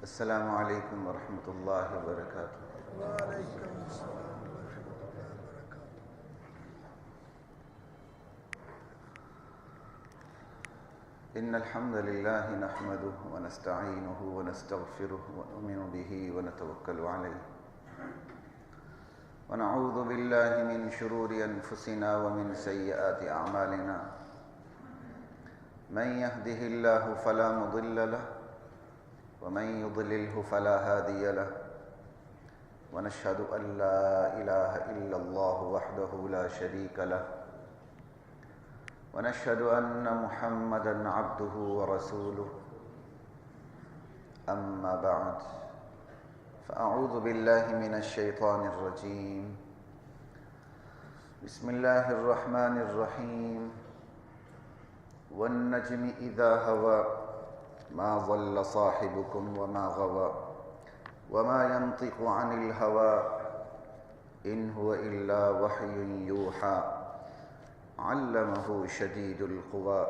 السلام علیکم ورحمۃ اللہ وبرکاتہ۔ وعلیکم السلام ورحمۃ اللہ وبرکاتہ۔ ان الحمد للہ نحمده ونستعینه ونستغفره ونؤمن به ونتوکل علیہ ونعوذ باللہ من شرور انفسنا ومن سیئات اعمالنا من يهده الله فلا مضل له ومن يضلله فلا هادي له ونشهد أن لا إله إلا الله وحده لا شريك له ونشهد أن محمدا عبده ورسوله أما بعد فأعوذ بالله من الشيطان الرجيم بسم الله الرحمن الرحيم والنجم إذا هوى ما ضل صاحبكم وما غوى وما ينطق عن الهوى إن هو إلا وحي يوحى علمه شديد القوى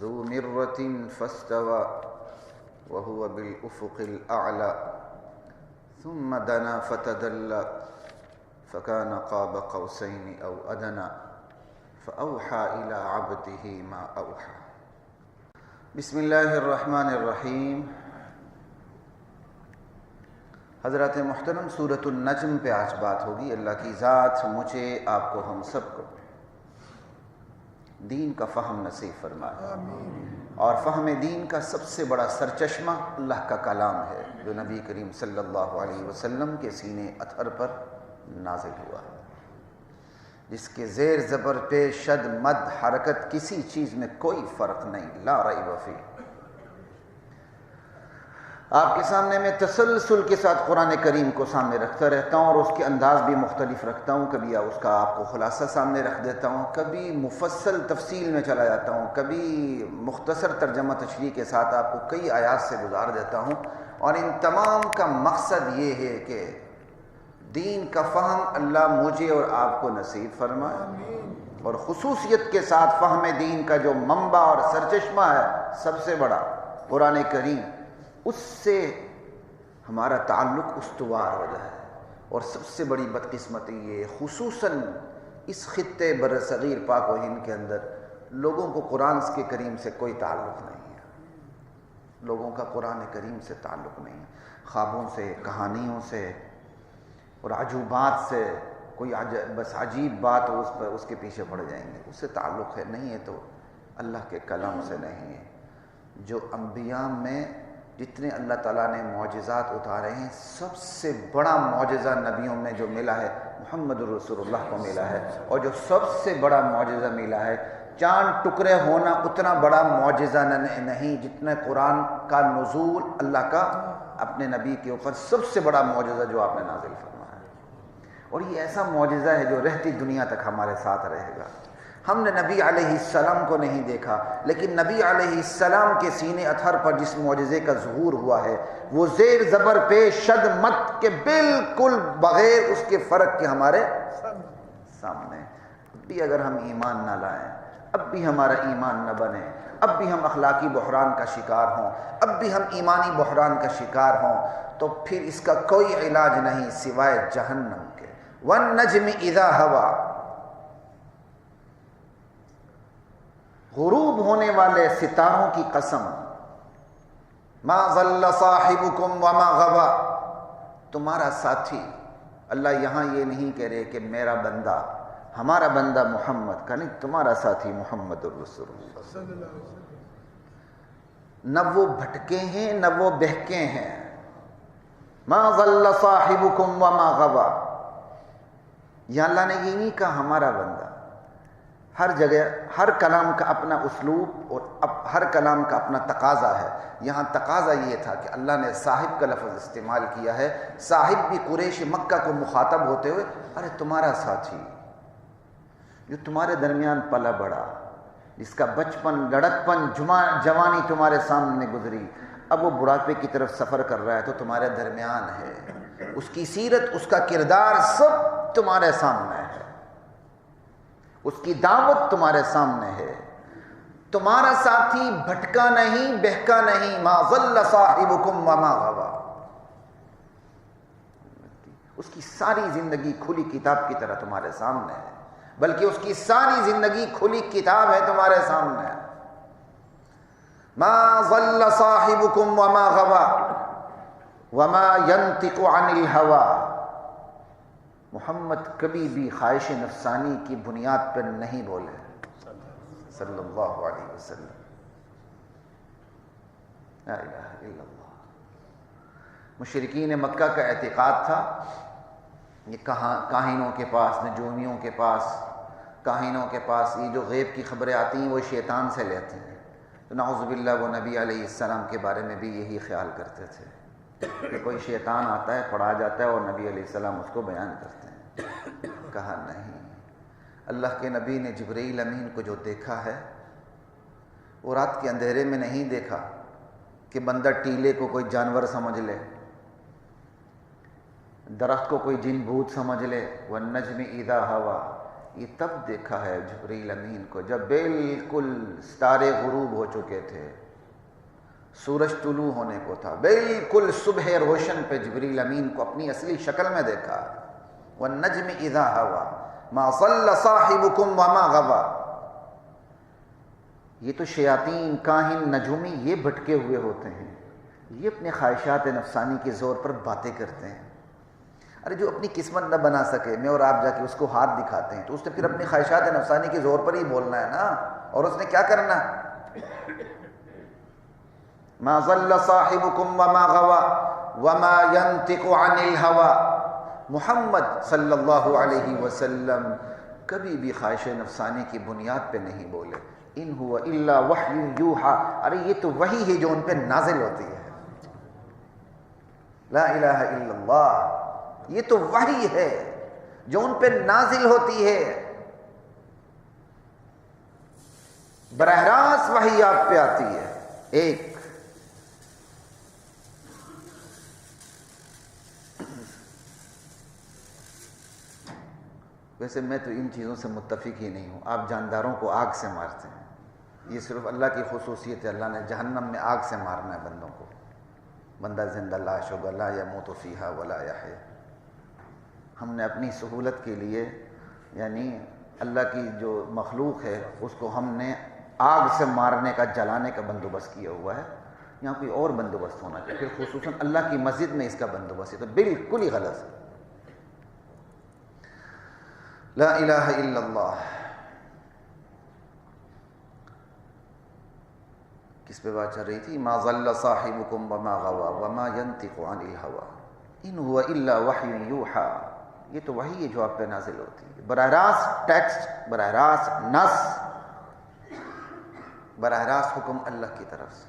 ذو مرة فاستوى وهو بالأفق الأعلى ثم دنا فتدلى فكان قاب قوسين أو أدنى فأوحى إلى عبده ما أوحى۔ بسم اللہ الرحمن الرحیم۔ حضرات محترم، سورۃ النجم پہ آج بات ہوگی۔ اللہ کی ذات مجھے، آپ کو، ہم سب کو دین کا فہم نصیب فرمائے، اور فہم دین کا سب سے بڑا سرچشمہ اللہ کا کلام ہے جو نبی کریم صلی اللہ علیہ وسلم کے سینے اطہر پر نازل ہوا ہے، جس کے زیر زبر پیش شد مد حرکت کسی چیز میں کوئی فرق نہیں، لا ریب فیہ۔ آپ کے سامنے میں تسلسل کے ساتھ قرآن کریم کو سامنے رکھتا رہتا ہوں، اور اس کے انداز بھی مختلف رکھتا ہوں۔ کبھی اس کا آپ کو خلاصہ سامنے رکھ دیتا ہوں، کبھی مفصل تفصیل میں چلا جاتا ہوں، کبھی مختصر ترجمہ تشریح کے ساتھ آپ کو کئی آیات سے گزار دیتا ہوں، اور ان تمام کا مقصد یہ ہے کہ دین کا فہم اللہ مجھے اور آپ کو نصیب فرمائے، اور خصوصیت کے ساتھ فہم دین کا جو منبع اور سرچشمہ ہے سب سے بڑا قرآن کریم، اس سے ہمارا تعلق استوار ہو جائے۔ اور سب سے بڑی بدقسمتی یہ، خصوصاً اس خطے بر صغیر پاک و ہند کے اندر لوگوں کو قرآن کے کریم سے کوئی تعلق نہیں ہے، لوگوں کا قرآن کریم سے تعلق نہیں ہے، خوابوں سے، کہانیوں سے اور عجوبات سے، کوئی بس عجیب بات ہو اس کے پیچھے پڑ جائیں گے، اس سے تعلق ہے نہیں ہے، تو اللہ کے کلام سے نہیں ہے۔ جو انبیاء میں جتنے اللہ تعالیٰ نے معجزات اتارے ہیں، سب سے بڑا معجزہ نبیوں میں جو ملا ہے محمد الرسول اللہ کو ملا ہے، اور جو سب سے بڑا معجزہ ملا ہے، چاند ٹکڑے ہونا اتنا بڑا معجزہ نہیں جتنا قرآن کا نزول اللہ کا اپنے نبی کے اوپر سب سے بڑا معجزہ جو آپ نے نازل فرمایا، اور یہ ایسا معجزہ ہے جو رہتی دنیا تک ہمارے ساتھ رہے گا۔ ہم نے نبی علیہ السلام کو نہیں دیکھا، لیکن نبی علیہ السلام کے سینے اطہر پر جس معجزے کا ظہور ہوا ہے، وہ زیر زبر پیش شد مت کے بالکل بغیر اس کے فرق کے ہمارے سامنے۔ اب بھی اگر ہم ایمان نہ لائیں، اب بھی ہمارا ایمان نہ بنے، اب بھی ہم اخلاقی بحران کا شکار ہوں، اب بھی ہم ایمانی بحران کا شکار ہوں، تو پھر اس کا کوئی علاج نہیں سوائے جہنم کے۔ وَالنَّجْمِ إِذَا هَوَى، غروب ہونے والے ستاروں کی قسم، مَا ضَلَّ صَاحِبُكُمْ وَمَا غَوَى، تمہارا ساتھی۔ اللہ یہاں یہ نہیں کہہ رہے کہ میرا بندہ، ہمارا بندہ محمد کا نہیں، تمہارا ساتھی محمد الرسول اللہ، نہ وہ بھٹکے ہیں نہ وہ بہکے ہیں۔ مَا ضَلَّ صَاحِبُكُمْ وَمَا غَوَى، یا اللہ نے یہ نہیں کہا ہمارا بندہ۔ ہر جگہ ہر کلام کا اپنا اسلوب اور ہر کلام کا اپنا تقاضا ہے۔ یہاں تقاضا یہ تھا کہ اللہ نے صاحب کا لفظ استعمال کیا ہے، صاحب بھی قریش مکہ کو مخاطب ہوتے ہوئے، ارے تمہارا ساتھی جو تمہارے درمیان پلا بڑا، جس کا بچپن، لڑکپن، جوانی تمہارے سامنے گزری، اب وہ بڑھاپے کی طرف سفر کر رہا ہے تو تمہارے درمیان ہے، اس کی سیرت، اس کا کردار سب تمہارے سامنے ہے، اس کی دعوت تمہارے سامنے ہے۔ تمہارا ساتھی بھٹکا نہیں، بہکا نہیں، ما ضل صاحبکم وما غوا. اس کی ساری زندگی کھلی کتاب کی طرح تمہارے سامنے ہے، بلکہ اس کی ساری زندگی کھلی کتاب ہے تمہارے سامنے. ما ضل صاحبکم وما غوا وما ينطق عن الهوى. محمد کبھی بھی خواہش نفسانی کی بنیاد پر نہیں بولے صلی اللہ علیہ وسلم. لا الہ الا اللہ. مشرکین مکہ کا اعتقاد تھا یہ کاہنوں کے پاس، نجومیوں کے پاس، کاہنوں کے پاس یہ جو غیب کی خبریں آتی ہیں وہ شیطان سے لیتے ہیں. تو نعوذ باللہ وہ نبی علیہ السلام کے بارے میں بھی یہی خیال کرتے تھے کہ کوئی شیطان آتا ہے، پڑھا جاتا ہے اور نبی علیہ السلام اس کو بیان کرتے ہیں. کہا نہیں، اللہ کے نبی نے جبرائیل امین کو جو دیکھا ہے وہ رات کے اندھیرے میں نہیں دیکھا کہ بندہ ٹیلے کو کوئی جانور سمجھ لے، درخت کو کوئی جن بھوت سمجھ لے. والنجم اذا ہوا، یہ تب دیکھا ہے جبرائیل امین کو جب بالکل ستارے غروب ہو چکے تھے، سورج طلوع ہونے کو تھا، بالکل صبح روشن پہ جبرائیل امین کو اپنی اصلی شکل میں دیکھا. والنجم اذا ہوا ما ضل صاحبکم وما غوا. یہ تو شیاطین، کاہن، نجومی یہ بھٹکے ہوئے ہوتے ہیں، یہ اپنے خواہشات نفسانی کے زور پر باتیں کرتے ہیں. ارے جو اپنی قسمت نہ بنا سکے، میں اور آپ جا کے اس کو ہاتھ دکھاتے ہیں تو اس نے پھر اپنی خواہشات نفسانی کے زور پر ہی بولنا ہے نا. اور اس نے کیا کرنا؟ ما ضل صاحبکم وما غوا وما ينطق عن الهوى. محمد صلی اللہ علیہ وسلم کبھی بھی خواہش نفسانی کی بنیاد پہ نہیں بولے. ان هو الا وحی یوحی. ارے یہ تو وحی ہے جو ان پہ نازل ہوتی ہے. لا الہ الا اللہ. یہ تو وحی ہے جو ان پہ نازل ہوتی ہے. براہ راست وحی آپ پہ آتی ہے. ایک ویسے میں تو ان چیزوں سے متفق ہی نہیں ہوں. آپ جانداروں کو آگ سے مارتے ہیں، یہ صرف اللہ کی خصوصیت ہے. اللہ نے جہنم میں آگ سے مارنا ہے بندوں کو. بندہ زندہ لاش ہوگا، لا یموت فیہا ولا یحیا. ہم نے اپنی سہولت کے لیے یعنی اللہ کی جو مخلوق ہے اس کو ہم نے آگ سے مارنے کا، جلانے کا بندوبست کیا ہوا ہے. یہاں کوئی اور بندوبست ہونا چاہیے. پھر خصوصاً اللہ کی مسجد میں اس کا بندوبست ہے تو بالکل ہی غلط ہے. لا الہ الا اللہ. کس پہ بات چل رہی تھی؟ ما ضل صاحبکم وما غوا وما ينطق عن الهوى ان هو الا وحی یوحی. یہ تو وحی ہے جو آپ پہ نازل ہوتی ہے. براہ راست ٹیکسٹ، براہ راست نص، براہ راست حکم اللہ کی طرف سے.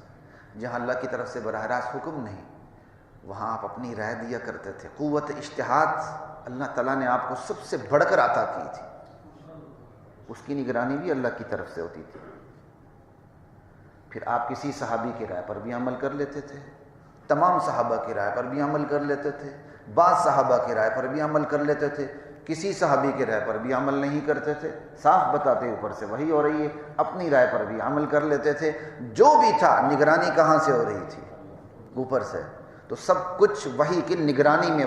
جہاں اللہ کی طرف سے براہ راست حکم نہیں وہاں آپ اپنی رائے دیا کرتے تھے. قوت اجتہاد اللہ تعالیٰ نے آپ کو سب سے بڑھ کر عطا کی تھی. اس کی نگرانی بھی اللہ کی طرف سے ہوتی تھی. پھر آپ کسی صحابی کی رائے پر بھی عمل کر لیتے تھے، تمام صحابہ کی رائے پر بھی عمل کر لیتے تھے، بعض صحابہ کی رائے پر بھی عمل کر لیتے تھے، کسی صحابی کی رائے پر بھی عمل نہیں کرتے تھے. صاف بتاتے اوپر سے وہی ہو رہی ہے. اپنی رائے پر بھی عمل کر لیتے تھے. جو بھی تھا نگرانی کہاں سے ہو رہی تھی؟ اوپر سے. تو سب کچھ وحی کی نگرانی میں،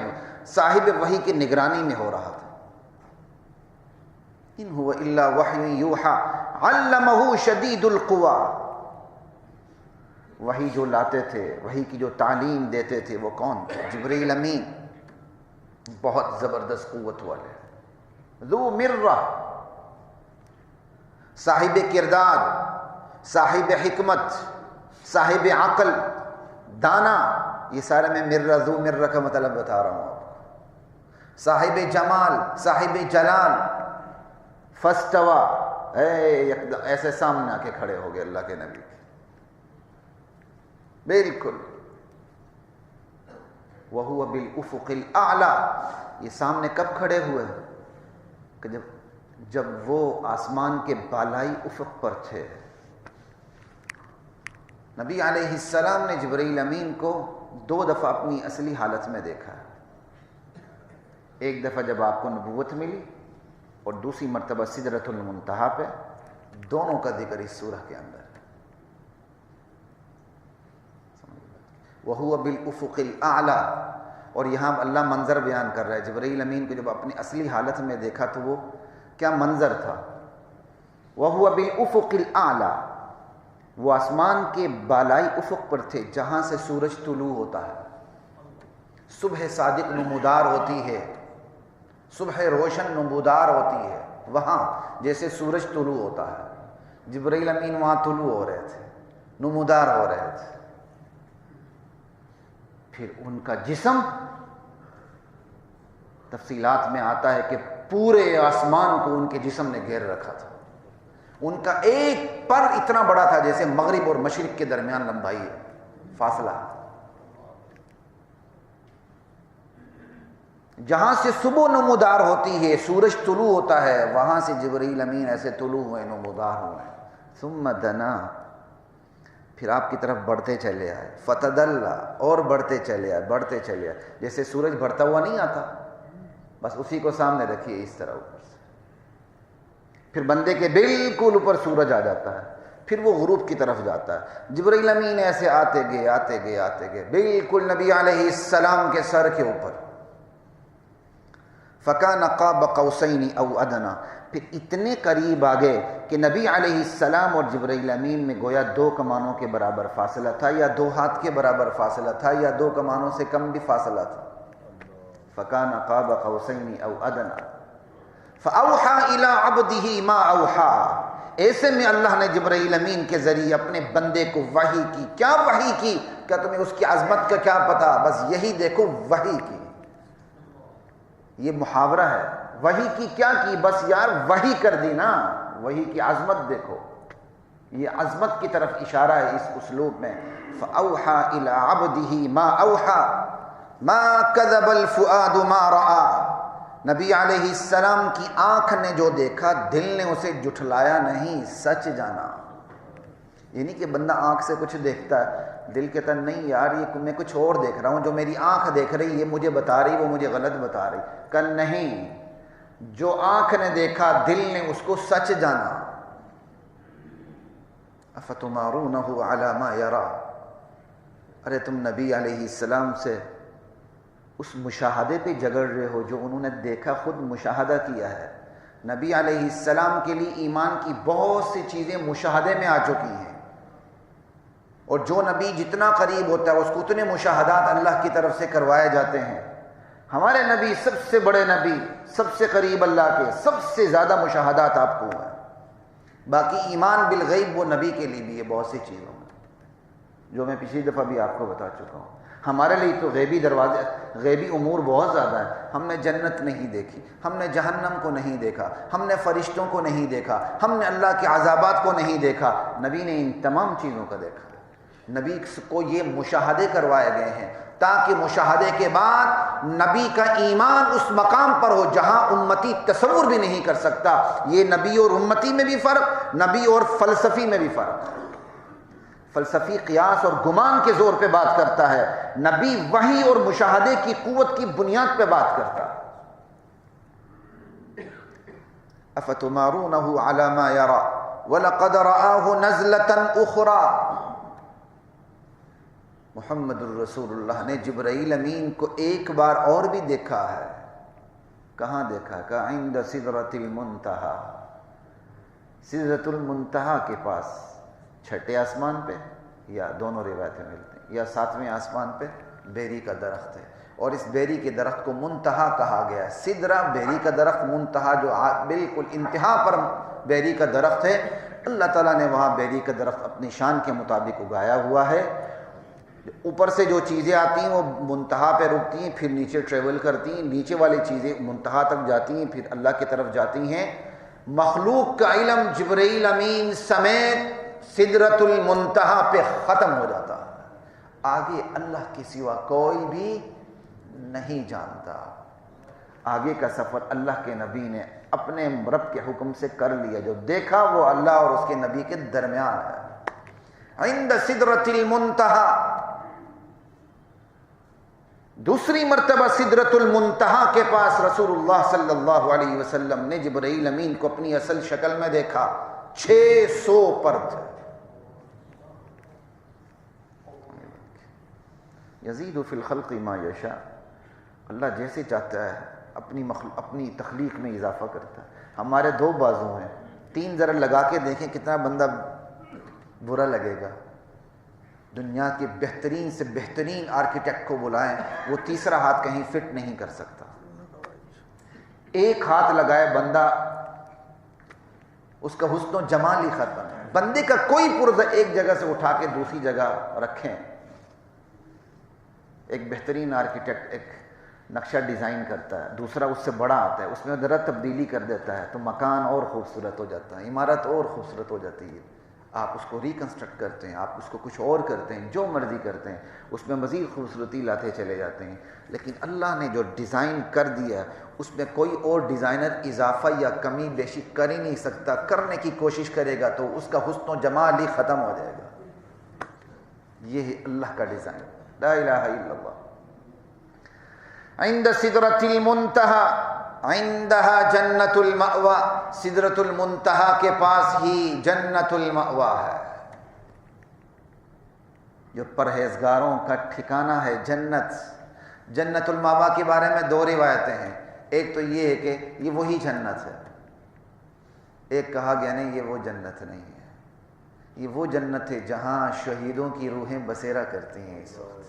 صاحب وحی کی نگرانی میں ہو رہا تھا. ان هو الا وحی یوحی علمہ شدید القوی. وحی جو لاتے تھے، وحی کی جو تعلیم دیتے تھے وہ کون تھے؟ جبرائیل امین. بہت زبردست قوت والے، ذو مرہ، صاحب کردار، صاحب حکمت، صاحب عقل، دانا. یہ سارے میں مرہ، ذو مرہ کا مطلب بتا رہا ہوں آپ کو. صاحب جمال، صاحب جلال. فاستوى، ایسے سامنے آ کے کھڑے ہو گئے اللہ کے نبی کے. بالکل. وَهُوَ بِالْأُفُقِ الْأَعْلَى. یہ سامنے کب کھڑے ہوئے؟ کہ جب وہ آسمان کے بالائی افق پر تھے. نبی علیہ السلام نے جبرائیل امین کو 2 دفعہ اپنی اصلی حالت میں دیکھا. ایک دفعہ جب آپ کو نبوت ملی اور دوسری مرتبہ سدرۃ المنتہا پہ. دونوں کا ذکر اس سورہ کے اندر. وَهُوَ بِالْأُفُقِ الْأَعْلَى. اور یہاں اللہ منظر بیان کر رہا ہے. جبرائیل امین کو جب اپنی اصلی حالت میں دیکھا تو وہ کیا منظر تھا. وَهُوَ بِالْأُفُقِ الْأَعْلَى. وہ آسمان کے بالائی افق پر تھے جہاں سے سورج طلوع ہوتا ہے. صبح صادق نمودار ہوتی ہے، صبح روشن نمودار ہوتی ہے وہاں جیسے سورج طلوع ہوتا ہے. جبرائیل امین وہاں طلوع ہو رہے تھے، نمودار ہو رہے تھے. پھر ان کا جسم تفصیلات میں آتا ہے کہ پورے آسمان کو ان کے جسم نے گھیر رکھا تھا. ان کا ایک پر اتنا بڑا تھا جیسے مغرب اور مشرق کے درمیان لمبائی ہے فاصلہ. جہاں سے صبح نمودار ہوتی ہے، سورج طلوع ہوتا ہے، وہاں سے جبرائیل امین ایسے طلوع ہوئے، نمودار ہوئے. ثم دنا. پھر آپ کی طرف بڑھتے چلے آئے. فتدلّا. اور بڑھتے چلے آئے، بڑھتے چلے آئے. جیسے سورج بڑھتا ہوا نہیں آتا، بس اسی کو سامنے رکھیے اس طرح اوپر سے. پھر بندے کے بالکل اوپر سورج آ جاتا ہے، پھر وہ غروب کی طرف جاتا ہے. جبرائیل امین ایسے آتے گئے آتے گئے آتے گئے بالکل نبی علیہ السلام کے سر کے اوپر. فَكَانَ قَابَ قَوْسَيْنِ أَوْ أَدْنَىٰ. پھر اتنے قریب آ گئے کہ نبی علیہ السلام اور جبرائیل امین میں گویا 2 کمانوں کے برابر فاصلہ تھا، یا 2 ہاتھ کے برابر فاصلہ تھا، یا 2 کمانوں سے کم بھی فاصلہ تھا. فَكَانَ قَابَ قَوْسَيْنِ أَوْ أَدْنَىٰ فَأَوْحَىٰ إِلَىٰ عَبْدِهِ مَا أَوْحَىٰ. ایسے میں اللہ نے جبرائیل امین کے ذریعے اپنے بندے کو وحی کی. کیا وحی کی؟ کیا تمہیں اس کی عظمت کا کیا پتا؟ بس یہی دیکھو وحی کی. یہ محاورہ ہے. وحی کی کیا کی؟ بس یار وحی کر دی نا. وحی کی عظمت دیکھو. یہ عظمت کی طرف اشارہ ہے اس اسلوب میں. فَأَوْحَىٰ إِلَىٰ عَبْدِهِ مَا أَوْحَىٰ مَا كَذَبَ الْفُؤَادُ مَا رَأَىٰ. نبی علیہ السلام کی آنکھ نے جو دیکھا دل نے اسے جھٹلایا نہیں، سچ جانا. یہ نہیں کہ بندہ آنکھ سے کچھ دیکھتا ہے، دل کہتا نہیں یار یہ میں کچھ اور دیکھ رہا ہوں، جو میری آنکھ دیکھ رہی یہ مجھے بتا رہی وہ مجھے غلط بتا رہی. کہ نہیں، جو آنکھ نے دیکھا دل نے اس کو سچ جانا. افتمارونہ علی ما یرا. ارے تم نبی علیہ السلام سے اس مشاہدے پہ جگڑ رہے ہو جو انہوں نے دیکھا، خود مشاہدہ کیا ہے. نبی علیہ السلام کے لیے ایمان کی بہت سی چیزیں مشاہدے میں آ چکی ہیں، اور جو نبی جتنا قریب ہوتا ہے اس کو اتنے مشاہدات اللہ کی طرف سے کروائے جاتے ہیں. ہمارے نبی سب سے بڑے نبی، سب سے قریب اللہ کے، سب سے زیادہ مشاہدات آپ کو ہیں. باقی ایمان بالغیب وہ نبی کے لیے بھی ہے بہت سی چیزوں میں، جو میں پچھلی دفعہ بھی آپ کو بتا چکا ہوں. ہمارے لیے تو غیبی دروازے، غیبی امور بہت زیادہ ہیں. ہم نے جنت نہیں دیکھی، ہم نے جہنم کو نہیں دیکھا، ہم نے فرشتوں کو نہیں دیکھا، ہم نے اللہ کے عذابات کو نہیں دیکھا. نبی نے ان تمام چیزوں کا دیکھا. نبی کو یہ مشاہدے کروائے گئے ہیں تاکہ مشاہدے کے بعد نبی کا ایمان اس مقام پر ہو جہاں امتی تصور بھی نہیں کر سکتا. یہ نبی اور امتی میں بھی فرق، نبی اور فلسفی میں بھی فرق. فلسفی قیاس اور گمان کے زور پہ بات کرتا ہے، نبی وحی اور مشاہدے کی قوت کی بنیاد پہ بات کرتا ہے. افتمارونہ علی ما یرا وَلَقَدْ رَآهُ نَزْلَةً أُخْرَىٰ. محمد الرسول اللہ نے جبرائیل امین کو ایک بار اور بھی دیکھا ہے. کہاں دیکھا؟ کہ عند سدرۃ المنتہا. سدرۃ المنتہا کے پاس، چھٹے آسمان پہ، یا دونوں روایتیں ملتی ہیں، یا 7ویں آسمان پہ بیری کا درخت ہے، اور اس بیری کے درخت کو منتہا کہا گیا ہے. سدرہ بیری کا درخت، منتہا جو بالکل انتہا پر بیری کا درخت ہے. اللہ تعالیٰ نے وہاں بیری کا درخت اپنی شان کے مطابق اگایا ہوا ہے. اوپر سے جو چیزیں آتی ہیں وہ منتہا پہ رکتی ہیں، پھر نیچے ٹریول کرتی ہیں، نیچے والی چیزیں منتہا تک جاتی ہیں، پھر اللہ کی طرف جاتی ہیں. مخلوق کا علم جبرائیل امین سمیت سدرۃ المنتہا پہ ختم ہو جاتا ہے. آگے اللہ کے سوا کوئی بھی نہیں جانتا. آگے کا سفر اللہ کے نبی نے اپنے رب کے حکم سے کر لیا. جو دیکھا وہ اللہ اور اس کے نبی کے درمیان ہے. عند سدرۃ المنتہا. دوسری مرتبہ سدرۃ المنتہا کے پاس رسول اللہ صلی اللہ علیہ وسلم نے جبرائیل امین کو اپنی اصل شکل میں دیکھا. 600 پر تھے. یزید فی الخلق ما یشاء، اللہ جیسے چاہتا ہے اپنی تخلیق میں اضافہ کرتا ہے۔ ہمارے 2 بازو ہیں، 3 ذرا لگا کے دیکھیں کتنا بندہ برا لگے گا۔ دنیا کے بہترین سے بہترین آرکیٹیکٹ کو بلائیں، وہ تیسرا ہاتھ کہیں فٹ نہیں کر سکتا۔ 1 ہاتھ لگائے بندہ، اس کا حسن و جمال ہی ختم ہے۔ بندے کا کوئی پرزہ ایک جگہ سے اٹھا کے دوسری جگہ رکھیں، ایک بہترین آرکیٹیکٹ ایک نقشہ ڈیزائن کرتا ہے، دوسرا اس سے بڑا آتا ہے، اس میں ذرا تبدیلی کر دیتا ہے تو مکان اور خوبصورت ہو جاتا ہے، عمارت اور خوبصورت ہو جاتی ہے۔ آپ اس کو ریکنسٹرکٹ کرتے ہیں، آپ اس کو کچھ اور کرتے ہیں، جو مرضی کرتے ہیں، اس میں مزید خوبصورتی لاتے چلے جاتے ہیں۔ لیکن اللہ نے جو ڈیزائن کر دیا اس میں کوئی اور ڈیزائنر اضافہ یا کمی بیشی کر ہی نہیں سکتا۔ کرنے کی کوشش کرے گا تو اس کا حسن و جمال ہی ختم ہو جائے گا۔ یہ ہے اللہ کا ڈیزائن۔ لا الہ الا اللہ۔ عند سدرۃ المنتہا عندہا جنت المأوی، سدرۃ المنتہا کے پاس ہی جنت المأوی ہے، جو پرہیزگاروں کا ٹھکانہ ہے جنت۔ جنت المأوی کے بارے میں 2 روایتیں ہیں، ایک تو یہ ہے کہ یہ وہی جنت ہے، ایک کہا گیا نہیں یہ وہ جنت نہیں ہے، یہ وہ جنت ہے جہاں شہیدوں کی روحیں بسیرا کرتی ہیں اس وقت۔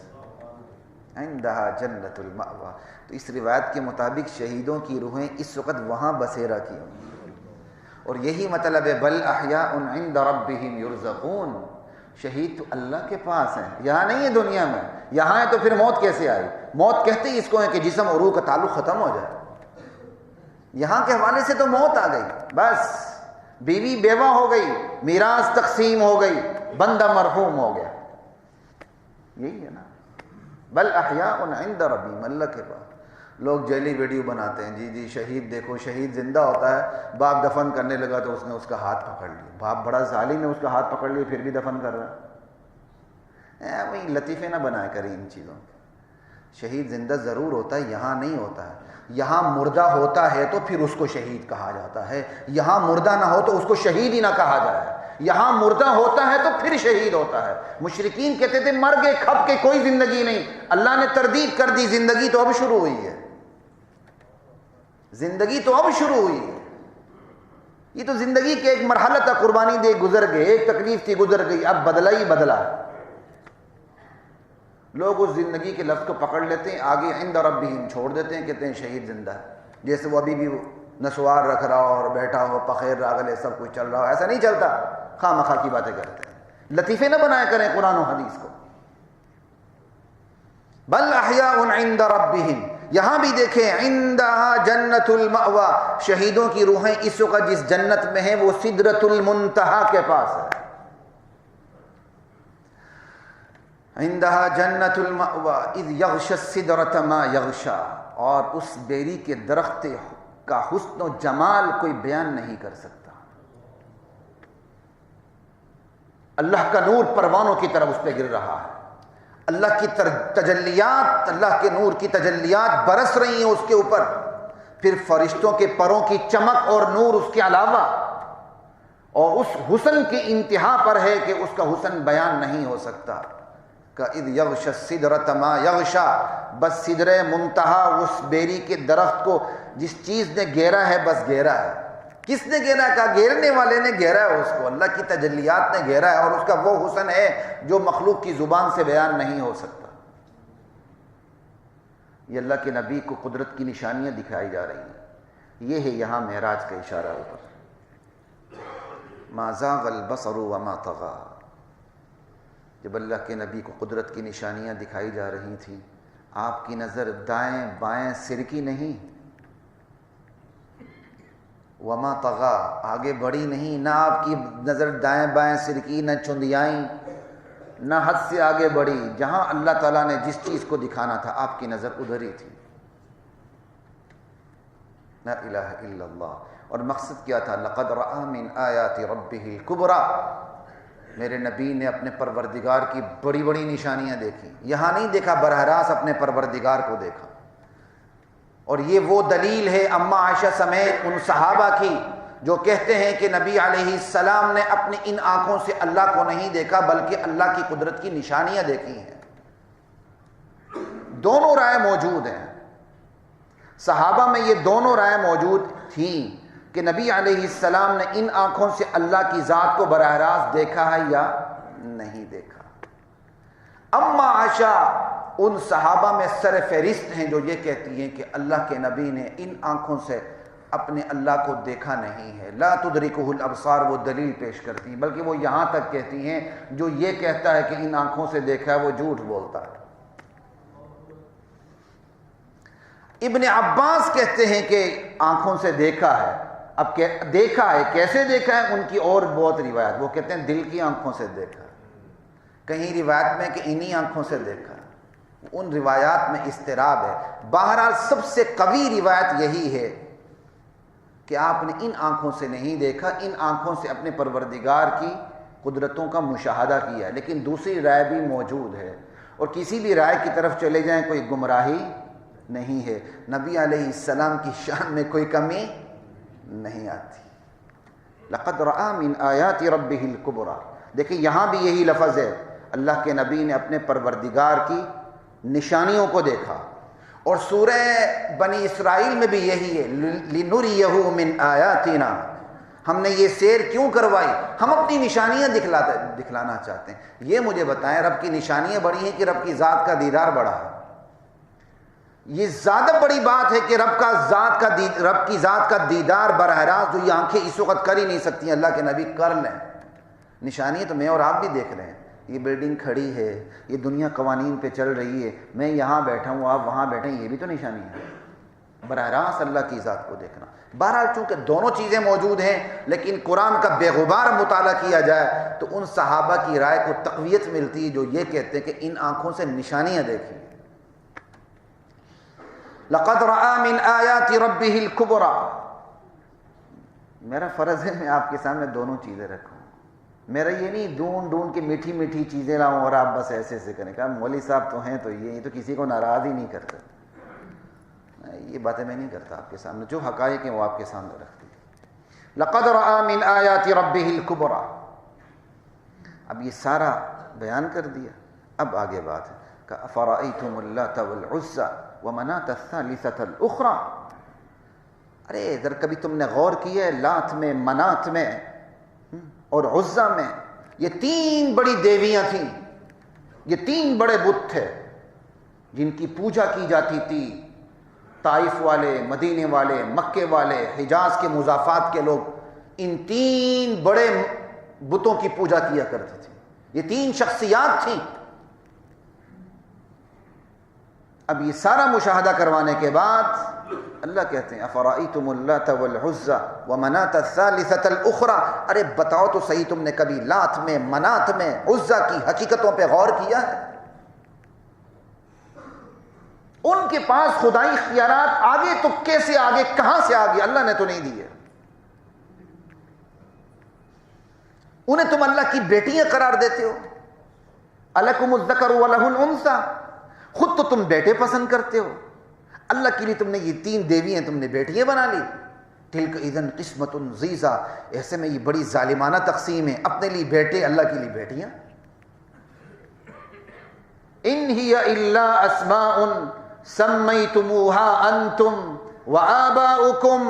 عندہا جنت المأوی، تو اس روایت کے مطابق شہیدوں کی روحیں اس وقت وہاں بسیرا کی ہوں گی، اور یہی مطلب ہے بل احیاء عند ربہم یرزقون، شہید تو اللہ کے پاس ہیں، یہاں نہیں ہے دنیا میں۔ یہاں ہے تو پھر موت کیسے آئی؟ موت کہتے ہی اس کو ہے کہ جسم اور روح کا تعلق ختم ہو جائے۔ یہاں کے حوالے سے تو موت آ گئی، بس بیوی بیوہ ہو گئی، میراث تقسیم ہو گئی، بندہ مرحوم ہو گیا، یہی ہے نا۔ بل احیاء عند ربہم، اللہ کے پاس۔ لوگ جیلی ویڈیو بناتے ہیں، جی شہید دیکھو، شہید زندہ ہوتا ہے، باپ دفن کرنے لگا تو اس نے اس کا ہاتھ پکڑ لیا، باپ بڑا ظالم ہے، اس کا ہاتھ پکڑ لیا پھر بھی دفن کر رہا ہے۔ وہی لطیفے نہ بنایا کریں ان چیزوں کے۔ شہید زندہ ضرور ہوتا ہے، یہاں نہیں ہوتا ہے۔ یہاں مردہ ہوتا ہے تو پھر اس کو شہید کہا جاتا ہے، یہاں مردہ نہ ہو تو اس کو شہید ہی نہ کہا جائے۔ یہاں مردہ ہوتا ہے تو پھر شہید ہوتا ہے۔ مشرکین کہتے تھے مر گئے کھپ کے کوئی زندگی نہیں، اللہ نے تردید کر دی، زندگی تو اب شروع ہوئی ہے، زندگی تو اب شروع ہوئی ہے۔ یہ تو زندگی کے ایک مرحلہ تھا، قربانی دے گزر گئے، ایک تکلیف تھی گزر گئی، اب بدلا ہی بدلا۔ لوگ اس زندگی کے لفظ کو پکڑ لیتے ہیں، آگے عند ربہم چھوڑ دیتے ہیں، کہتے ہیں شہید زندہ ہے، جیسے وہ ابھی بھی نسوار رکھ رہا ہو اور بیٹھا ہو، پخیر راغلے سب کچھ چل رہا ہو۔ ایسا نہیں چلتا، خواہ مخواہ کی باتیں کرتے ہیں، لطیفے نہ بنایا کریں قرآن و حدیث کو۔ بل احیاء عند ربہم، یہاں بھی دیکھیں عندہا جنت المأوی، شہیدوں کی روحیں اس وقت جس جنت میں ہیں وہ سدرۃ المنتہا کے پاس ہے۔ عندہا جنت المأوی اذ یغشی السدرۃ ما یغشی، اور اس بیری کے درخت کا حسن و جمال کوئی بیان نہیں کر سکتا۔ اللہ کا نور پروانوں کی طرف اس پہ گر رہا ہے، اللہ کی تجلیات، اللہ کے نور کی تجلیات برس رہی ہیں اس کے اوپر، پھر فرشتوں کے پروں کی چمک اور نور اس کے علاوہ، اور اس حسن کی انتہا پر ہے کہ اس کا حسن بیان نہیں ہو سکتا۔ اذ یغشی السدرۃ ما یغشی، بس سدرہ منتہا اس بیری کے درخت کو جس چیز نے گھیرا ہے بس گھیرا ہے۔ کس نے گھیرا ہے؟ کہا گھیرنے والے نے گھیرا ہے اس کو، اللہ کی تجلیات نے گھیرا ہے، اور اس کا وہ حسن ہے جو مخلوق کی زبان سے بیان نہیں ہو سکتا۔ یہ اللہ کے نبی کو قدرت کی نشانیاں دکھائی جا رہی ہیں، یہ ہے یہاں معراج کا اشارہ اوپر۔ ما زاغ البصر وما طغى، جب اللہ کے نبی کو قدرت کی نشانیاں دکھائی جا رہی تھیں، آپ کی نظر دائیں بائیں سر کی نہیں، وما طغى، آگے بڑھی نہیں، نہ آپ کی نظر دائیں بائیں سر کی، نہ چندیائیں، نہ حد سے آگے بڑھی، جہاں اللہ تعالیٰ نے جس چیز کو دکھانا تھا آپ کی نظر ادھر ہی تھی۔ لا الہ الا اللہ۔ اور مقصد کیا تھا؟ لقد رأى من آیات ربہ الکبریٰ، میرے نبی نے اپنے پروردگار کی بڑی بڑی نشانیاں دیکھی، یہاں نہیں دیکھا، براہ راست اپنے پروردگار کو دیکھا۔ اور یہ وہ دلیل ہے اماں عائشہ سمیت ان صحابہ کی جو کہتے ہیں کہ نبی علیہ السلام نے اپنی ان آنکھوں سے اللہ کو نہیں دیکھا بلکہ اللہ کی قدرت کی نشانیاں دیکھی ہیں۔ دونوں رائے موجود ہیں، صحابہ میں یہ دونوں رائے موجود تھیں کہ نبی علیہ السلام نے ان آنکھوں سے اللہ کی ذات کو براہ راست دیکھا ہے یا نہیں دیکھا۔ اما عائشہ ان صحابہ میں سر فہرست ہیں جو یہ کہتی ہیں کہ اللہ کے نبی نے ان آنکھوں سے اپنے اللہ کو دیکھا نہیں ہے، لا تدرکہ الابصار، وہ دلیل پیش کرتی ہیں، بلکہ وہ یہاں تک کہتی ہیں جو یہ کہتا ہے کہ ان آنکھوں سے دیکھا ہے وہ جھوٹ بولتا ہے۔ ابن عباس کہتے ہیں کہ آنکھوں سے دیکھا ہے، اب دیکھا ہے کیسے دیکھا ہے ان کی اور بہت روایت، وہ کہتے ہیں دل کی آنکھوں سے دیکھا، کہیں روایت میں کہ انہی آنکھوں سے دیکھا، ان روایات میں اضطراب ہے۔ بہرحال سب سے قوی روایت یہی ہے کہ آپ نے ان آنکھوں سے نہیں دیکھا، ان آنکھوں سے اپنے پروردگار کی قدرتوں کا مشاہدہ کیا، لیکن دوسری رائے بھی موجود ہے، اور کسی بھی رائے کی طرف چلے جائیں کوئی گمراہی نہیں ہے، نبی علیہ السلام کی شان میں کوئی کمی نہیں آتی۔ لقد رأى من آیات ربہ الکبریٰ، دیکھیں یہاں بھی یہی لفظ ہے، اللہ کے نبی نے اپنے پروردگار کی نشانیوں کو دیکھا، اور سورہ بنی اسرائیل میں بھی یہی ہے، لِنُرِيَهُ مِنْ آیَاتِنَا، ہم نے یہ سیر کیوں کروائی؟ ہم اپنی نشانیاں دکھلانا چاہتے ہیں۔ یہ مجھے بتائیں رب کی نشانیاں بڑی ہیں کہ رب کی ذات کا دیدار بڑا ہے؟ یہ زیادہ بڑی بات ہے کہ رب کی ذات کا دیدار براہ راست جو یہ آنکھیں اس وقت کر ہی نہیں سکتی ہیں، اللہ کے نبی کر لیں۔ نشانیاں تو میں اور آپ بھی دیکھ رہے ہیں، یہ بلڈنگ کھڑی ہے، یہ دنیا قوانین پہ چل رہی ہے، میں یہاں بیٹھا ہوں آپ وہاں بیٹھے ہیں، یہ بھی تو نشانی ہے، براہ راست اللہ کی ذات کو دیکھنا۔ بہرحال چونکہ دونوں چیزیں موجود ہیں، لیکن قرآن کا بے غبار مطالعہ کیا جائے تو ان صحابہ کی رائے کو تقویت ملتی ہے جو یہ کہتے ہیں کہ ان آنکھوں سے نشانیاں دیکھی۔ لقد رأى من آیات ربہ الکبریٰ، میرا فرض ہے میں آپ کے سامنے دونوں چیزیں رکھوں، میرا یہ نہیں ڈھونڈ کے میٹھی میٹھی چیزیں لاؤں اور آپ بس ایسے ایسے کریں، کہا مولوی صاحب تو ہیں تو یہ تو کسی کو ناراض ہی نہیں کرتا، یہ باتیں میں نہیں کرتا آپ کے سامنے، جو حقائق ہیں وہ آپ کے سامنے رکھتی۔ لقد رأى من آیات ربہ الکبریٰ، اب یہ سارا بیان کر دیا، اب آگے بات ہے کہ افرأیتم اللات والعزی ومناة الثالثة الأخرى، ارے ادھر کبھی تم نے غور کیا ہے لات میں، منات میں اور عزا میں، یہ تین بڑی دیویاں تھیں، یہ تین بڑے بت تھے جن کی پوجا کی جاتی تھی، طائف والے، مدینے والے، مکے والے، حجاز کے مضافات کے لوگ ان تین بڑے بتوں کی پوجا کیا کرتے تھے، یہ تین شخصیات تھیں۔ اب یہ سارا مشاہدہ کروانے کے بعد اللہ کہتے ہیں افرأیتم اللات والعزی ومناة الثالثة الأخرى، ارے بتاؤ تو صحیح تم نے کبھی لات میں، منات میں، عزا کی حقیقتوں پہ غور کیا ہے؟ ان کے پاس خدائی اختیارات آگے تو کیسے آگے، کہاں سے آگے؟ اللہ نے تو نہیں دیے، انہیں تم اللہ کی بیٹیاں قرار دیتے ہو، الکم الذکر ولہ الانثی، خود تو تم بیٹے پسند کرتے ہو، اللہ کے لیے تم نے یہ تین دیوی ہیں تم نے بیٹیاں بنا لی، تلک اذن قسمۃ ضیزی، ایسے میں یہ بڑی ظالمانہ تقسیم ہے، اپنے لیے بیٹے اللہ کے لیے بیٹیاں۔ ان ہی الا اسماء سمیتموها انتم وآباؤکم،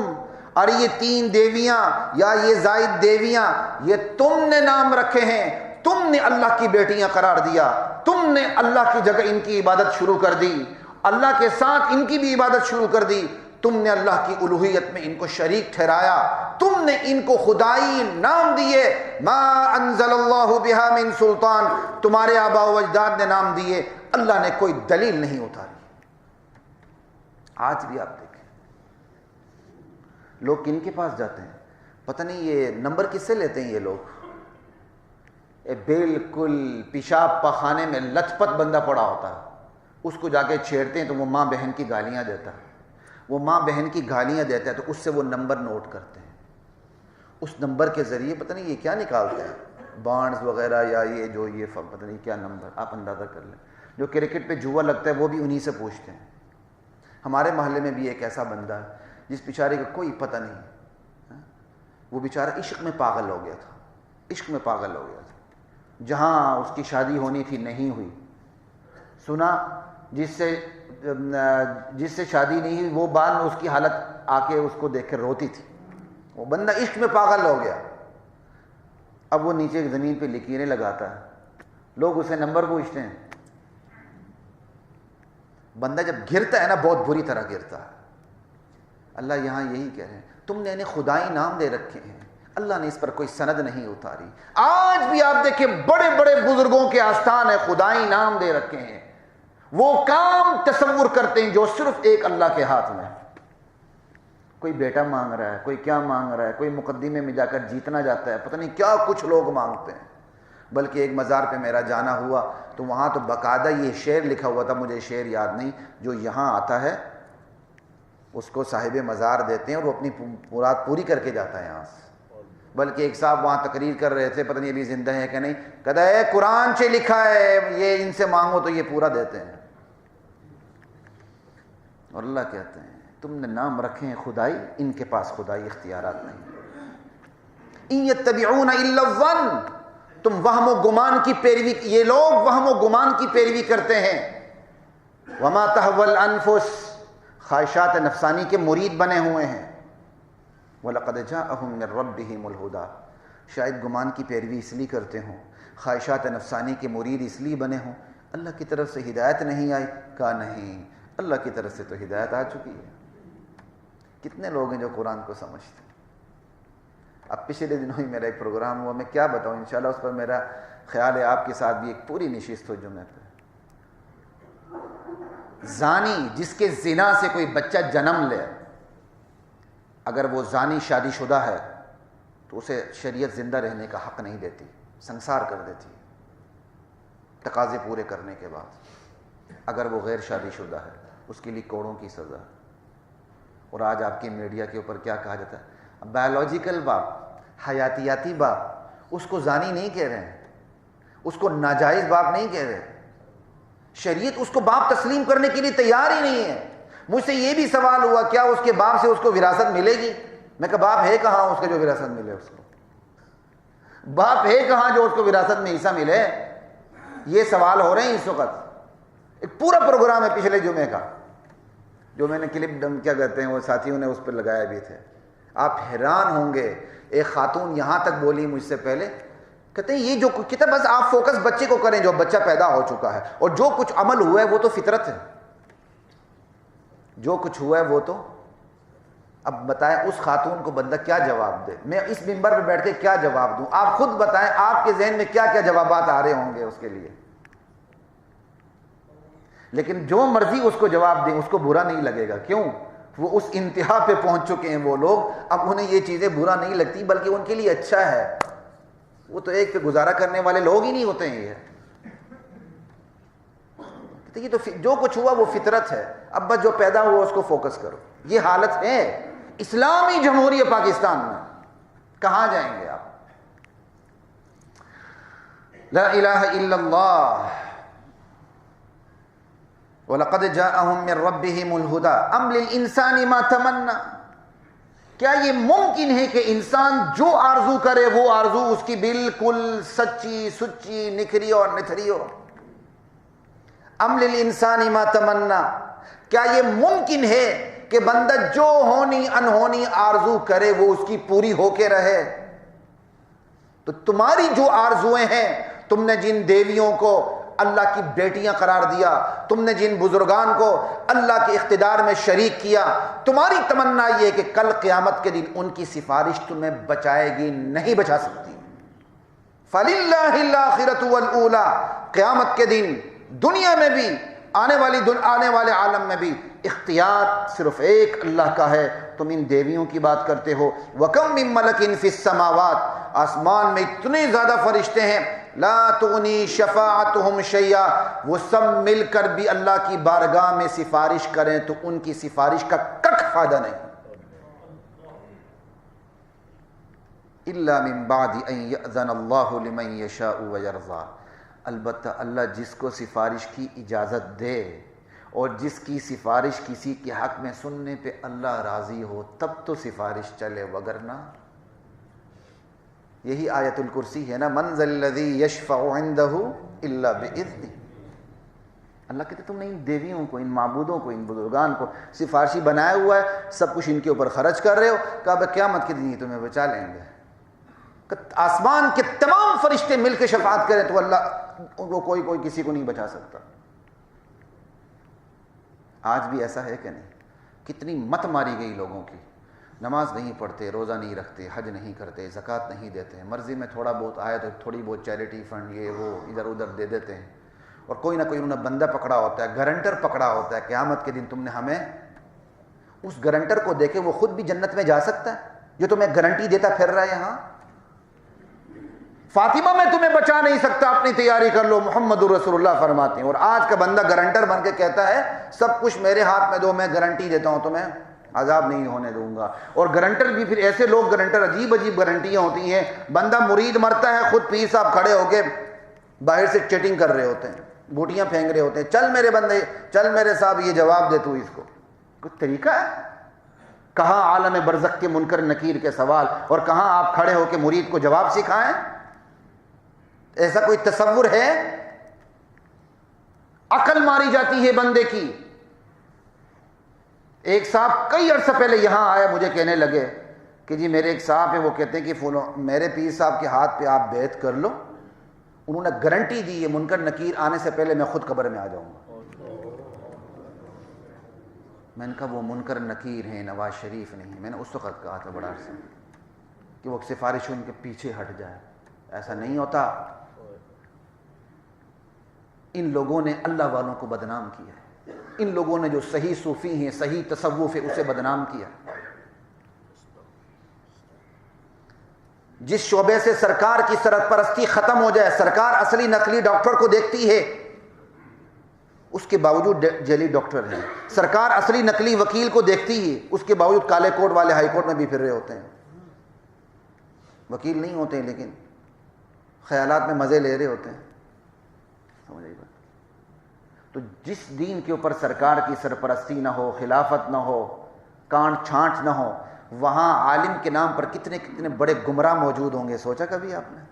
اور یہ تین دیویاں یا یہ زائد دیویاں یہ تم نے نام رکھے ہیں، تم نے اللہ کی بیٹیاں قرار دیا، تم نے اللہ کی جگہ ان کی عبادت شروع کر دی، اللہ کے ساتھ ان کی بھی عبادت شروع کر دی، تم نے اللہ کی الوہیت میں ان کو شریک ٹھہرایا، تم نے ان کو خدائی نام دیے، ما انزل اللہ بہا من سلطان، تمہارے آباء و اجداد نے نام دیے، اللہ نے کوئی دلیل نہیں اتاری۔ آج بھی آپ دیکھیں لوگ کن کے پاس جاتے ہیں، پتہ نہیں یہ نمبر کس سے لیتے ہیں یہ لوگ، بالکل پیشاب پخانے میں لت پت بندہ پڑا ہوتا ہے، اس کو جا کے چھیڑتے ہیں تو وہ ماں بہن کی گالیاں دیتا ہے، وہ ماں بہن کی گالیاں دیتا ہے تو اس سے وہ نمبر نوٹ کرتے ہیں، اس نمبر کے ذریعے پتہ نہیں یہ کیا نکالتے ہیں، بانڈز وغیرہ یا یہ جو یہ پتہ نہیں کیا نمبر، آپ اندازہ کر لیں، جو کرکٹ پہ جوا لگتا ہے وہ بھی انہی سے پوچھتے ہیں۔ ہمارے محلے میں بھی ایک ایسا بندہ ہے جس بیچارے کا کوئی پتہ نہیں، وہ بیچارہ عشق میں پاگل ہو گیا تھا، عشق میں پاگل ہو گیا تھا، جہاں اس کی شادی ہونی تھی نہیں ہوئی، سنا جس سے شادی نہیں ہوئی وہ بعد میں اس کی حالت آ کے اس کو دیکھ کر روتی تھی. وہ بندہ عشق میں پاگل ہو گیا. اب وہ نیچے زمین پہ لکیریں لگاتا ہے, لوگ اسے نمبر پوچھتے ہیں. بندہ جب گرتا ہے نا بہت بری طرح گرتا ہے. اللہ یہاں یہی کہہ رہے ہیں تم نے انہیں خدائی نام دے رکھے ہیں, اللہ نے اس پر کوئی سند نہیں اتاری. آج بھی آپ دیکھیں بڑے بڑے بزرگوں کے آستان ہے, خدائی نام دے رکھے ہیں. وہ کام تصور کرتے ہیں جو صرف ایک اللہ کے ہاتھ میں. کوئی بیٹا مانگ رہا ہے, کوئی کیا مانگ رہا ہے, کوئی مقدمے میں جا کر جیتنا جاتا ہے, پتہ نہیں کیا کچھ لوگ مانگتے ہیں. بلکہ ایک مزار پہ میرا جانا ہوا تو وہاں تو باقاعدہ یہ شعر لکھا ہوا تھا, مجھے شعر یاد نہیں, جو یہاں آتا ہے اس کو صاحب مزار دیتے ہیں اور وہ اپنی مراد پوری کر کے جاتا ہے یہاں سے. بلکہ ایک صاحب وہاں تقریر کر رہے تھے, پتہ نہیں ابھی زندہ ہے کہ نہیں, کہتا ہے قرآن سے لکھا ہے یہ ان سے مانگو تو یہ پورا دیتے ہیں. اور اللہ کہتے ہیں تم نے نام رکھے ہیں خدائی, ان کے پاس خدائی اختیارات نہیں. ان یتبعون الا الظن, تم وہم و گمان کی پیروی, یہ لوگ وہم و گمان کی پیروی کرتے ہیں. وما تهوى الانفس, خواہشات نفسانی کے مرید بنے ہوئے ہیں. وَلَقَدْ جَاءَهُم مِّن رَّبِّهِمُ الْهُدَىٰ, شاید گمان کی پیروی اس لیے کرتے ہوں, خواہشات نفسانی کے مرید اس لیے بنے ہوں, اللہ کی طرف سے ہدایت نہیں آئی. کہا نہیں, اللہ کی طرف سے تو ہدایت آ چکی ہے. کتنے لوگ ہیں جو قرآن کو سمجھتے ہیں. اب پچھلے دنوں ہی میرا ایک پروگرام ہوا, میں کیا بتاؤں, انشاءاللہ اس پر میرا خیال ہے آپ کے ساتھ بھی ایک پوری نشست ہو جمعے پہ. زانی جس کے زنا سے کوئی بچہ جنم لے, اگر وہ زانی شادی شدہ ہے تو اسے شریعت زندہ رہنے کا حق نہیں دیتی, سنسار کر دیتی تقاضے پورے کرنے کے بعد. اگر وہ غیر شادی شدہ ہے اس کے لیے کوڑوں کی سزا. اور آج آپ کی میڈیا کے اوپر کیا کہا جاتا ہے, بایولوجیکل باپ, حیاتیاتی باپ, اس کو زانی نہیں کہہ رہے ہیں, اس کو ناجائز باپ نہیں کہہ رہے. شریعت اس کو باپ تسلیم کرنے کے لیے تیار ہی نہیں ہے. مجھ سے یہ بھی سوال ہوا کیا اس کے باپ سے اس کو وراثت ملے گی؟ میں کہا باپ ہے کہاں اس کا جو وراثت ملے اس کو؟ باپ ہے کہاں جو اس کو وراثت میں حصہ ملے؟ یہ سوال ہو رہے ہیں اس وقت. ایک پورا پروگرام ہے پچھلے جمعے کا جو میں نے کلپ کیا کہتے ہیں وہ ساتھیوں نے اس پر لگایا بھی تھے. آپ حیران ہوں گے, ایک خاتون یہاں تک بولی مجھ سے پہلے, کہتے ہیں یہ جو کتاب بس آپ فوکس بچے کو کریں جو بچہ پیدا ہو چکا ہے, اور جو کچھ عمل ہوا ہے وہ تو فطرت ہے, جو کچھ ہوا ہے وہ تو. اب بتائیں اس خاتون کو بندہ کیا جواب دے؟ میں اس منبر پہ بیٹھ کے کیا جواب دوں؟ آپ خود بتائیں آپ کے ذہن میں کیا کیا جوابات آ رہے ہوں گے اس کے لیے. لیکن جو مرضی اس کو جواب دیں اس کو برا نہیں لگے گا. کیوں؟ وہ اس انتہا پہ پہنچ چکے ہیں وہ لوگ, اب انہیں یہ چیزیں برا نہیں لگتی بلکہ ان کے لیے اچھا ہے. وہ تو ایک پہ گزارا کرنے والے لوگ ہی نہیں ہوتے ہیں. یہ تو جو کچھ ہوا وہ فطرت ہے, اب بس جو پیدا ہوا اس کو فوکس کرو. یہ حالت ہے اسلامی جمہوریہ پاکستان میں. کہاں جائیں گے آپ؟ لا الہ الا اللہ. وَلَقَدْ جَاءَهُم مِّن رَّبِّهِمُ الْهُدَىٰ أَمْ لِلْإِنسَانِ مَا تَمَنَّىٰ, کیا یہ ممکن ہے کہ انسان جو آرزو کرے وہ آرزو اس کی بالکل سچی سچی نکھری اور نتھری ہو؟ ام للانسان ما تمنا, کیا یہ ممکن ہے کہ بندہ جو ہونی انہونی آرزو کرے وہ اس کی پوری ہو کے رہے؟ تو تمہاری جو آرزویں ہیں, تم نے جن دیویوں کو اللہ کی بیٹیاں قرار دیا, تم نے جن بزرگان کو اللہ کے اقتدار میں شریک کیا, تمہاری تمنا یہ ہے کہ کل قیامت کے دن ان کی سفارش تمہیں بچائے گی, نہیں بچا سکتی. فَلِلَّهِ الْآخِرَةُ وَالْأُولَىٰ, قیامت کے دن دنیا میں بھی آنے والے عالم میں بھی اختیار صرف ایک اللہ کا ہے. تم ان دیویوں کی بات کرتے ہو. وَكَم مِّن مَلَكٍ فِي السَّمَاوَاتِ, آسمان میں اتنے زیادہ فرشتے ہیں, لا تغنی شفاعتہم شیئا, وہ سب مل کر بھی اللہ کی بارگاہ میں سفارش کریں تو ان کی سفارش کا کک فائدہ نہیں. الا من بعد ان یأذن اللہ لمن یشاء ویرضی, البتہ اللہ جس کو سفارش کی اجازت دے اور جس کی سفارش کسی کے حق میں سننے پہ اللہ راضی ہو تب تو سفارش چلے, وگرنہ. یہی آیت الکرسی ہے نا, من ذا الذی یشفع عندہ الا باذنہ. اللہ کہتے تم نے ان دیویوں کو، ان معبودوں کو، ان بزرگان کو سفارشی بنایا ہوا ہے، سب کچھ ان کے اوپر خرچ کر رہے ہو، کہا بھائی قیامت کے دن یہ تمہیں بچا لیں گے، آسمان کے تمام فرشتے مل کے شفاعت کریں تو اللہ وہ کوئی کسی کو نہیں بچا سکتا۔ آج بھی ایسا ہے کہ نہیں؟ کتنی مت ماری گئی لوگوں کی، نماز نہیں پڑھتے، روزہ نہیں رکھتے، حج نہیں کرتے، زکوٰۃ نہیں دیتے، مرضی میں تھوڑا بہت آئے تو تھوڑی بہت چیریٹی فنڈ یہ وہ ادھر ادھر دے دیتے ہیں، اور کوئی نہ کوئی انہوں نے بندہ پکڑا ہوتا ہے، گارنٹر پکڑا ہوتا ہے، قیامت کے دن تم نے ہمیں، اس گارنٹر کو دیکھے وہ خود بھی جنت میں جا سکتا ہے جو تمہیں گارنٹی دیتا پھر رہا ہے یہاں؟ فاطمہ میں تمہیں بچا نہیں سکتا، اپنی تیاری کر لو، محمد رسول اللہ فرماتے ہیں، اور آج کا بندہ گارنٹر بن کے کہتا ہے سب کچھ میرے ہاتھ میں دو، میں گارنٹی دیتا ہوں تمہیں عذاب نہیں ہونے دوں گا۔ اور گارنٹر بھی پھر ایسے لوگ، گارنٹر عجیب عجیب گارنٹیاں ہوتی ہیں، بندہ مرید مرتا ہے، خود پیر صاحب کھڑے ہو کے باہر سے چیٹنگ کر رہے ہوتے ہیں، بوٹیاں پھینک رہے ہوتے ہیں، چل میرے بندے، چل میرے صاحب یہ جواب دے تو اس کو، کوئی طریقہ ہے؟ کہاں عالم برزخ کے منکر نکیر کے سوال، اور کہاں آپ کھڑے ہو کے مرید کو جواب سکھائیں؟ ایسا کوئی تصور ہے؟ عقل ماری جاتی ہے بندے کی۔ ایک صاحب کئی عرصہ پہلے یہاں آیا، مجھے کہنے لگے کہ جی میرے ایک صاحب ہیں، وہ کہتے ہیں کہ فلو میرے پیر صاحب کے ہاتھ پہ آپ بیعت کر لو، انہوں نے گارنٹی دی ہے منکر نکیر آنے سے پہلے میں خود قبر میں آ جاؤں گا۔ میں نے کہا وہ منکر نکیر ہیں، نواز شریف نہیں۔ میں نے اس وقت کہا تھا بڑا عرصہ کہ وہ سفارش ان کے پیچھے ہٹ جائے، ایسا نہیں ہوتا۔ ان لوگوں نے اللہ والوں کو بدنام کیا ہے، ان لوگوں نے جو صحیح صوفی ہیں، صحیح تصوف ہے، اسے بدنام کیا۔ جس شعبے سے سرکار کی سرپرستی ختم ہو جائے، سرکار اصلی نقلی ڈاکٹر کو دیکھتی ہے، اس کے باوجود جعلی ڈاکٹر ہیں، سرکار اصلی نقلی وکیل کو دیکھتی ہے، اس کے باوجود کالے کوٹ والے ہائی کورٹ میں بھی پھر رہے ہوتے ہیں، وکیل نہیں ہوتے ہیں لیکن خیالات میں مزے لے رہے ہوتے ہیں۔ سمجھ آئی بات؟ تو جس دین کے اوپر سرکار کی سرپرستی نہ ہو، خلافت نہ ہو، کانٹ چھانٹ نہ ہو، وہاں عالم کے نام پر کتنے کتنے بڑے گمراہ موجود ہوں گے، سوچا کبھی آپ نے؟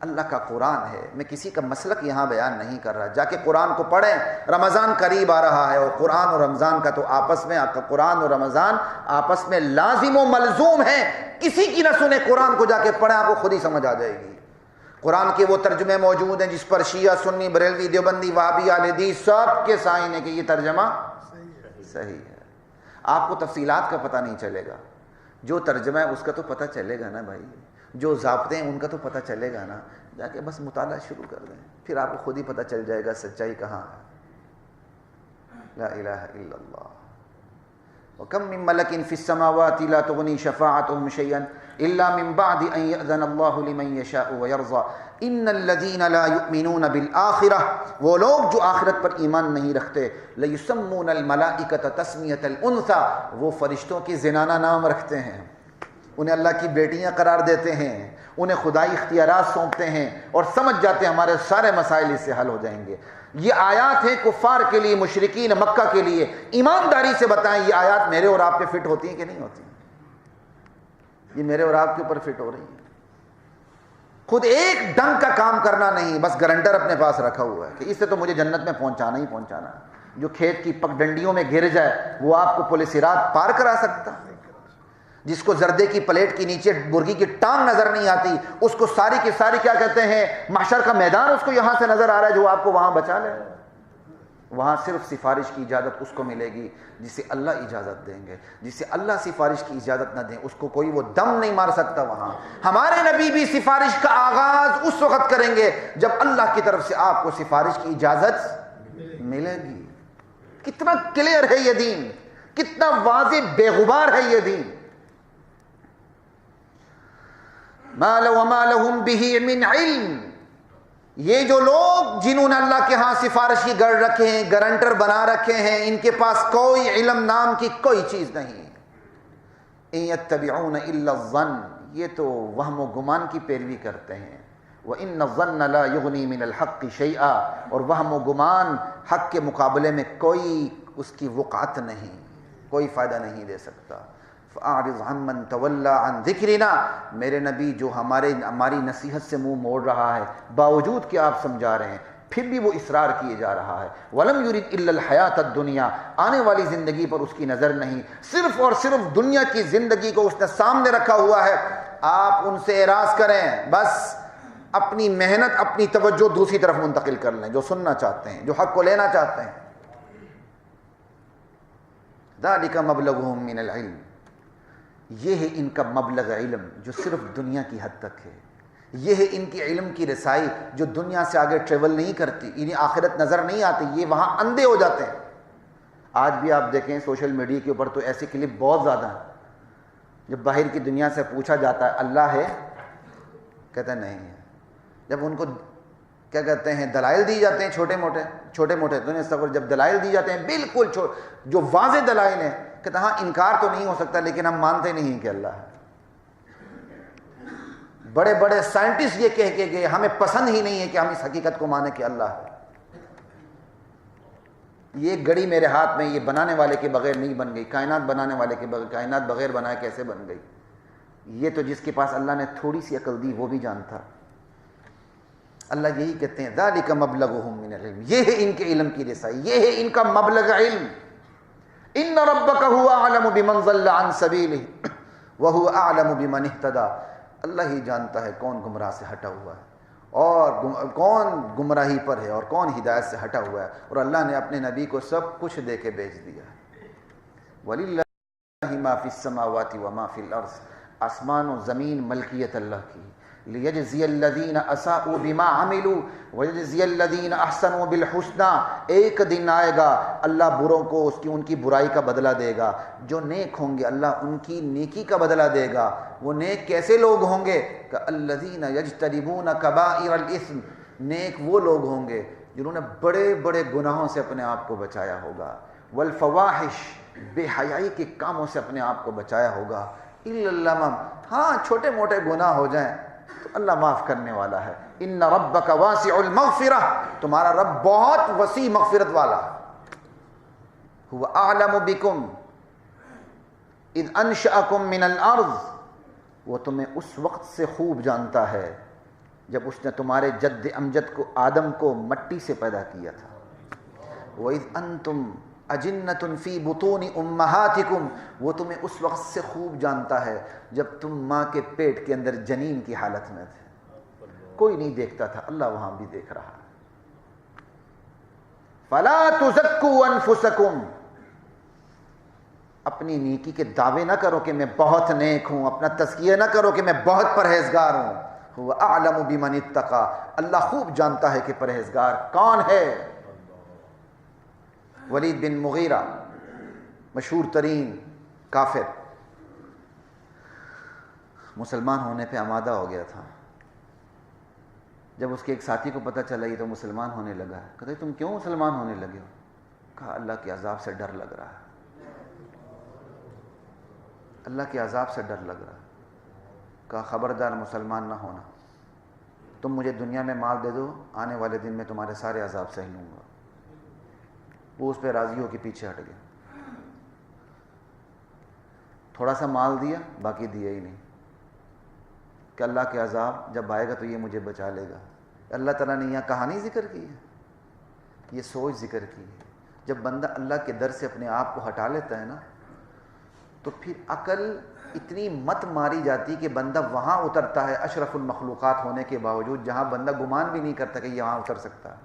اللہ کا قرآن ہے، میں کسی کا مسلک یہاں بیان نہیں کر رہا، جا کے قرآن کو پڑھیں۔ رمضان قریب آ رہا ہے، اور قرآن اور رمضان کا تو آپس میں، قرآن اور رمضان آپس میں لازم و ملزوم ہیں، کسی کی نہ سنیں، قرآن کو جا کے پڑھیں، آپ کو خود ہی سمجھ آ جائے گی۔ قرآن کے وہ ترجمے موجود ہیں جس پر شیعہ، سنی، بریلوی، دیوبندی، وہابی، اہل حدیث سب کے سائن ہے کہ یہ ترجمہ صحیح ہے۔ آپ کو تفصیلات کا پتہ نہیں چلے گا، جو ترجمہ ہے اس کا تو پتہ چلے گا نا بھائی، جو ضابطے ہیں ان کا تو پتہ چلے گا نا، جا کے بس مطالعہ شروع کر دیں، پھر آپ کو خود ہی پتہ چل جائے گا سچائی کہاں ہے۔ لا الہ الا اللہ۔ وَكَم مِّن مَلَكٍ فِي السَّمَاوَاتِ لَا تُغْنِي شَفَاعَتُهُمْ شَيْئًا إِلَّا مِن بَعْدِ أَن يَأْذَنَ اللَّهُ لِمَن يَشَاءُ وَيَرْضَىٰ إِنَّ الَّذِينَ لَا يُؤْمِنُونَ بِالْآخِرَةِ، وہ لوگ جو آخرت پر ایمان نہیں رکھتے، لَيُسَمُّونَ الْمَلَائِكَةَ تَسْمِيَةَ الْأُنثىٰ، وہ فرشتوں کی زنانہ نام رکھتے ہیں، انہیں اللہ کی بیٹیاں قرار دیتے ہیں، انہیں خدائی اختیارات سونپتے ہیں، اور سمجھ جاتے ہیں ہمارے سارے مسائل اس سے حل ہو جائیں گے۔ یہ آیات ہیں کفار کے لیے، مشرکین مکہ کے لیے۔ ایمانداری سے بتائیں یہ آیات میرے اور آپ پہ فٹ ہوتی ہیں کہ نہیں ہوتی؟ یہ میرے اور آپ کے اوپر فٹ ہو رہی ہیں؟ خود ایک ڈنگ کا کام کرنا نہیں، بس گارنٹر اپنے پاس رکھا ہوا ہے کہ اس سے تو مجھے جنت میں پہنچانا ہی پہنچانا ہے۔ جو کھیت کی پگڈنڈیوں میں گر جائے وہ آپ کو پل صراط پار کرا سکتا؟ جس کو زردے کی پلیٹ کے نیچے مرغی کی ٹانگ نظر نہیں آتی، اس کو ساری کی ساری کیا کہتے ہیں، محشر کا میدان اس کو یہاں سے نظر آ رہا ہے، جو آپ کو وہاں بچا لے۔ وہاں صرف سفارش کی اجازت اس کو ملے گی جسے اللہ اجازت دیں گے، جسے اللہ سفارش کی اجازت نہ دیں اس کو کوئی وہ دم نہیں مار سکتا وہاں۔ ہمارے نبی بھی سفارش کا آغاز اس وقت کریں گے جب اللہ کی طرف سے آپ کو سفارش کی اجازت ملے گی۔ کتنا کلیئر ہے یہ دین، کتنا واضح بے غبار ہے یہ دین۔ ما وما لهم به من علم، یہ جو لوگ جنہوں نے اللہ کے ہاں سفارش کی گڑھ رکھے ہیں، گارنٹر بنا رکھے ہیں، ان کے پاس کوئی علم نام کی کوئی چیز نہیں۔ ان یتبعون الا الظن، یہ تو وہم و گمان کی پیروی کرتے ہیں۔ وان الظن لا یغنی من الحق شیئا، اور وہم و گمان حق کے مقابلے میں کوئی اس کی وقعت نہیں، کوئی فائدہ نہیں دے سکتا۔ فَأَعْرِضْ عَمَّنْ تَوَلَّىٰ عَنْ ذِكْرِنَا، میرے نبی جو ہماری نصیحت سے منہ موڑ رہا ہے، باوجود کہ آپ سمجھا رہے ہیں، پھر بھی وہ اصرار کیے جا رہا ہے. وَلَمْ يُرِدْ إِلَّا الْحَيَاةَ الدُّنْيَا, آنے والی زندگی پر اس کی نظر نہیں, صرف اور صرف دنیا کی زندگی کو اس نے سامنے رکھا ہوا ہے. آپ ان سے اعراض کریں, بس اپنی محنت اپنی توجہ دوسری طرف منتقل کر لیں, جو سننا چاہتے ہیں, جو حق کو لینا چاہتے ہیں. ذَلِكَ مَبْلَغُهُم مِّنَ الْعِلْمِ, یہ ہے ان کا مبلغ علم جو صرف دنیا کی حد تک ہے. یہ ہے ان کی علم کی رسائی جو دنیا سے آگے ٹریول نہیں کرتی, انہیں آخرت نظر نہیں آتی, یہ وہاں اندھے ہو جاتے ہیں. آج بھی آپ دیکھیں سوشل میڈیا کے اوپر تو ایسے کلپ بہت زیادہ ہیں. جب باہر کی دنیا سے پوچھا جاتا ہے اللہ ہے, کہتے ہیں نہیں ہے. جب ان کو کیا کہتے ہیں دلائل دی جاتے ہیں چھوٹے موٹے دنیا سفر, جب دلائل دی جاتے ہیں بالکل جو واضح دلائل ہیں, کہتے ہیں ہاں انکار تو نہیں ہو سکتا لیکن ہم مانتے نہیں کہ اللہ ہے. بڑے بڑے سائنٹسٹ یہ کہہ کے گئے ہمیں پسند ہی نہیں ہے کہ ہم اس حقیقت کو مانیں کہ اللہ ہے. یہ گھڑی میرے ہاتھ میں, یہ بنانے والے کے بغیر نہیں بن گئی, کائنات بنانے والے کے بغیر, کائنات بغیر بنائے کیسے بن گئی. یہ تو جس کے پاس اللہ نے تھوڑی سی عقل دی وہ بھی جانتا. اللہ یہی کہتے ہیں ذالک مبلغہم من العلم, یہ ہے ان کے علم کی رسائی, یہ ہے ان کا مبلغ علم. ان ربک هو اعلم بمن ضل عن سبیلہ وهو اعلم بمن اہتدی, اللہ ہی جانتا ہے کون گمراہ سے ہٹا ہوا ہے اور کون گمراہی پر ہے اور کون ہدایت سے ہٹا ہوا ہے. اور اللہ نے اپنے نبی کو سب کچھ دے کے بھیج دیا. وَلِلَّهِ مَا فِي السَّمَاوَاتِ وَمَا فِي الْأَرْضِ, آسمان و زمین ملکیت اللہ کی. لِيَجْزِيَ الَّذِينَ أَسَاءُوا بِمَا عَمِلُوا وَيَجْزِيَ الَّذِينَ أَحْسَنُوا بِالْحُسْنَى, ایک دن آئے گا اللہ بروں کو ان کی برائی کا بدلہ دے گا, جو نیک ہوں گے اللہ ان کی نیکی کا بدلہ دے گا. وہ نیک کیسے لوگ ہوں گے, الَّذِينَ يَجْتَنِبُونَ كَبَائِرَ الْإِثْمِ, نیک وہ لوگ ہوں گے جنہوں نے بڑے بڑے گناہوں سے اپنے آپ کو بچایا ہوگا. وَالْفَوَاحِشِ, بے حیائی کے کاموں سے اپنے آپ کو بچایا ہوگا. إِلَّا اللَّمَمْ, ہاں چھوٹے موٹے گناہ ہو جائیں تو اللہ معاف کرنے والا ہے. ان ربک واسع المغفرہ, تمہارا رب بہت وسیع مغفرت والا ہے. هو اعلم بکم اذ انشأکم من الارض, وہ تمہیں اس وقت سے خوب جانتا ہے جب اس نے تمہارے جد امجد کو آدم کو مٹی سے پیدا کیا تھا. وَإِذْ أَنْتُمْ أَجِنَّةٌ فِي بُطُونِ أُمَّهَاتِكُمْ, وہ تمہیں اس وقت سے خوب جانتا ہے جب تم ماں کے پیٹ کے اندر جنین کی حالت میں تھے. کوئی نہیں دیکھتا تھا, اللہ وہاں بھی دیکھ رہا ہے. فَلَا تُزَكُّوا أَنفُسَكُمْ, اپنی نیکی کے دعوے نہ کرو کہ میں بہت نیک ہوں, اپنا تزکیہ نہ کرو کہ میں بہت پرہیزگار ہوں. هو اعلم بمن اتقى, اللہ خوب جانتا ہے کہ پرہیزگار کون ہے. ولید بن مغیرہ مشہور ترین کافر مسلمان ہونے پہ آمادہ ہو گیا تھا. جب اس کے ایک ساتھی کو پتہ چلا یہ تو مسلمان ہونے لگا ہے, کہتے تم کیوں مسلمان ہونے لگے ہو؟ کہا اللہ کے عذاب سے ڈر لگ رہا ہے, اللہ کے عذاب سے ڈر لگ رہا ہے. کہا خبردار مسلمان نہ ہونا, تم مجھے دنیا میں مال دے دو, آنے والے دن میں تمہارے سارے عذاب سہ لوں گا. وہ اس پہ راضی ہو کے پیچھے ہٹ گیا. تھوڑا سا مال دیا, باقی دیا ہی نہیں, کہ اللہ کے عذاب جب آئے گا تو یہ مجھے بچا لے گا. اللہ تعالیٰ نے یہاں کہانی ذکر کی ہے, یہ سوچ ذکر کی ہے. جب بندہ اللہ کے در سے اپنے آپ کو ہٹا لیتا ہے نا, تو پھر عقل اتنی مت ماری جاتی کہ بندہ وہاں اترتا ہے اشرف المخلوقات ہونے کے باوجود, جہاں بندہ گمان بھی نہیں کرتا کہ یہاں اتر سکتا ہے.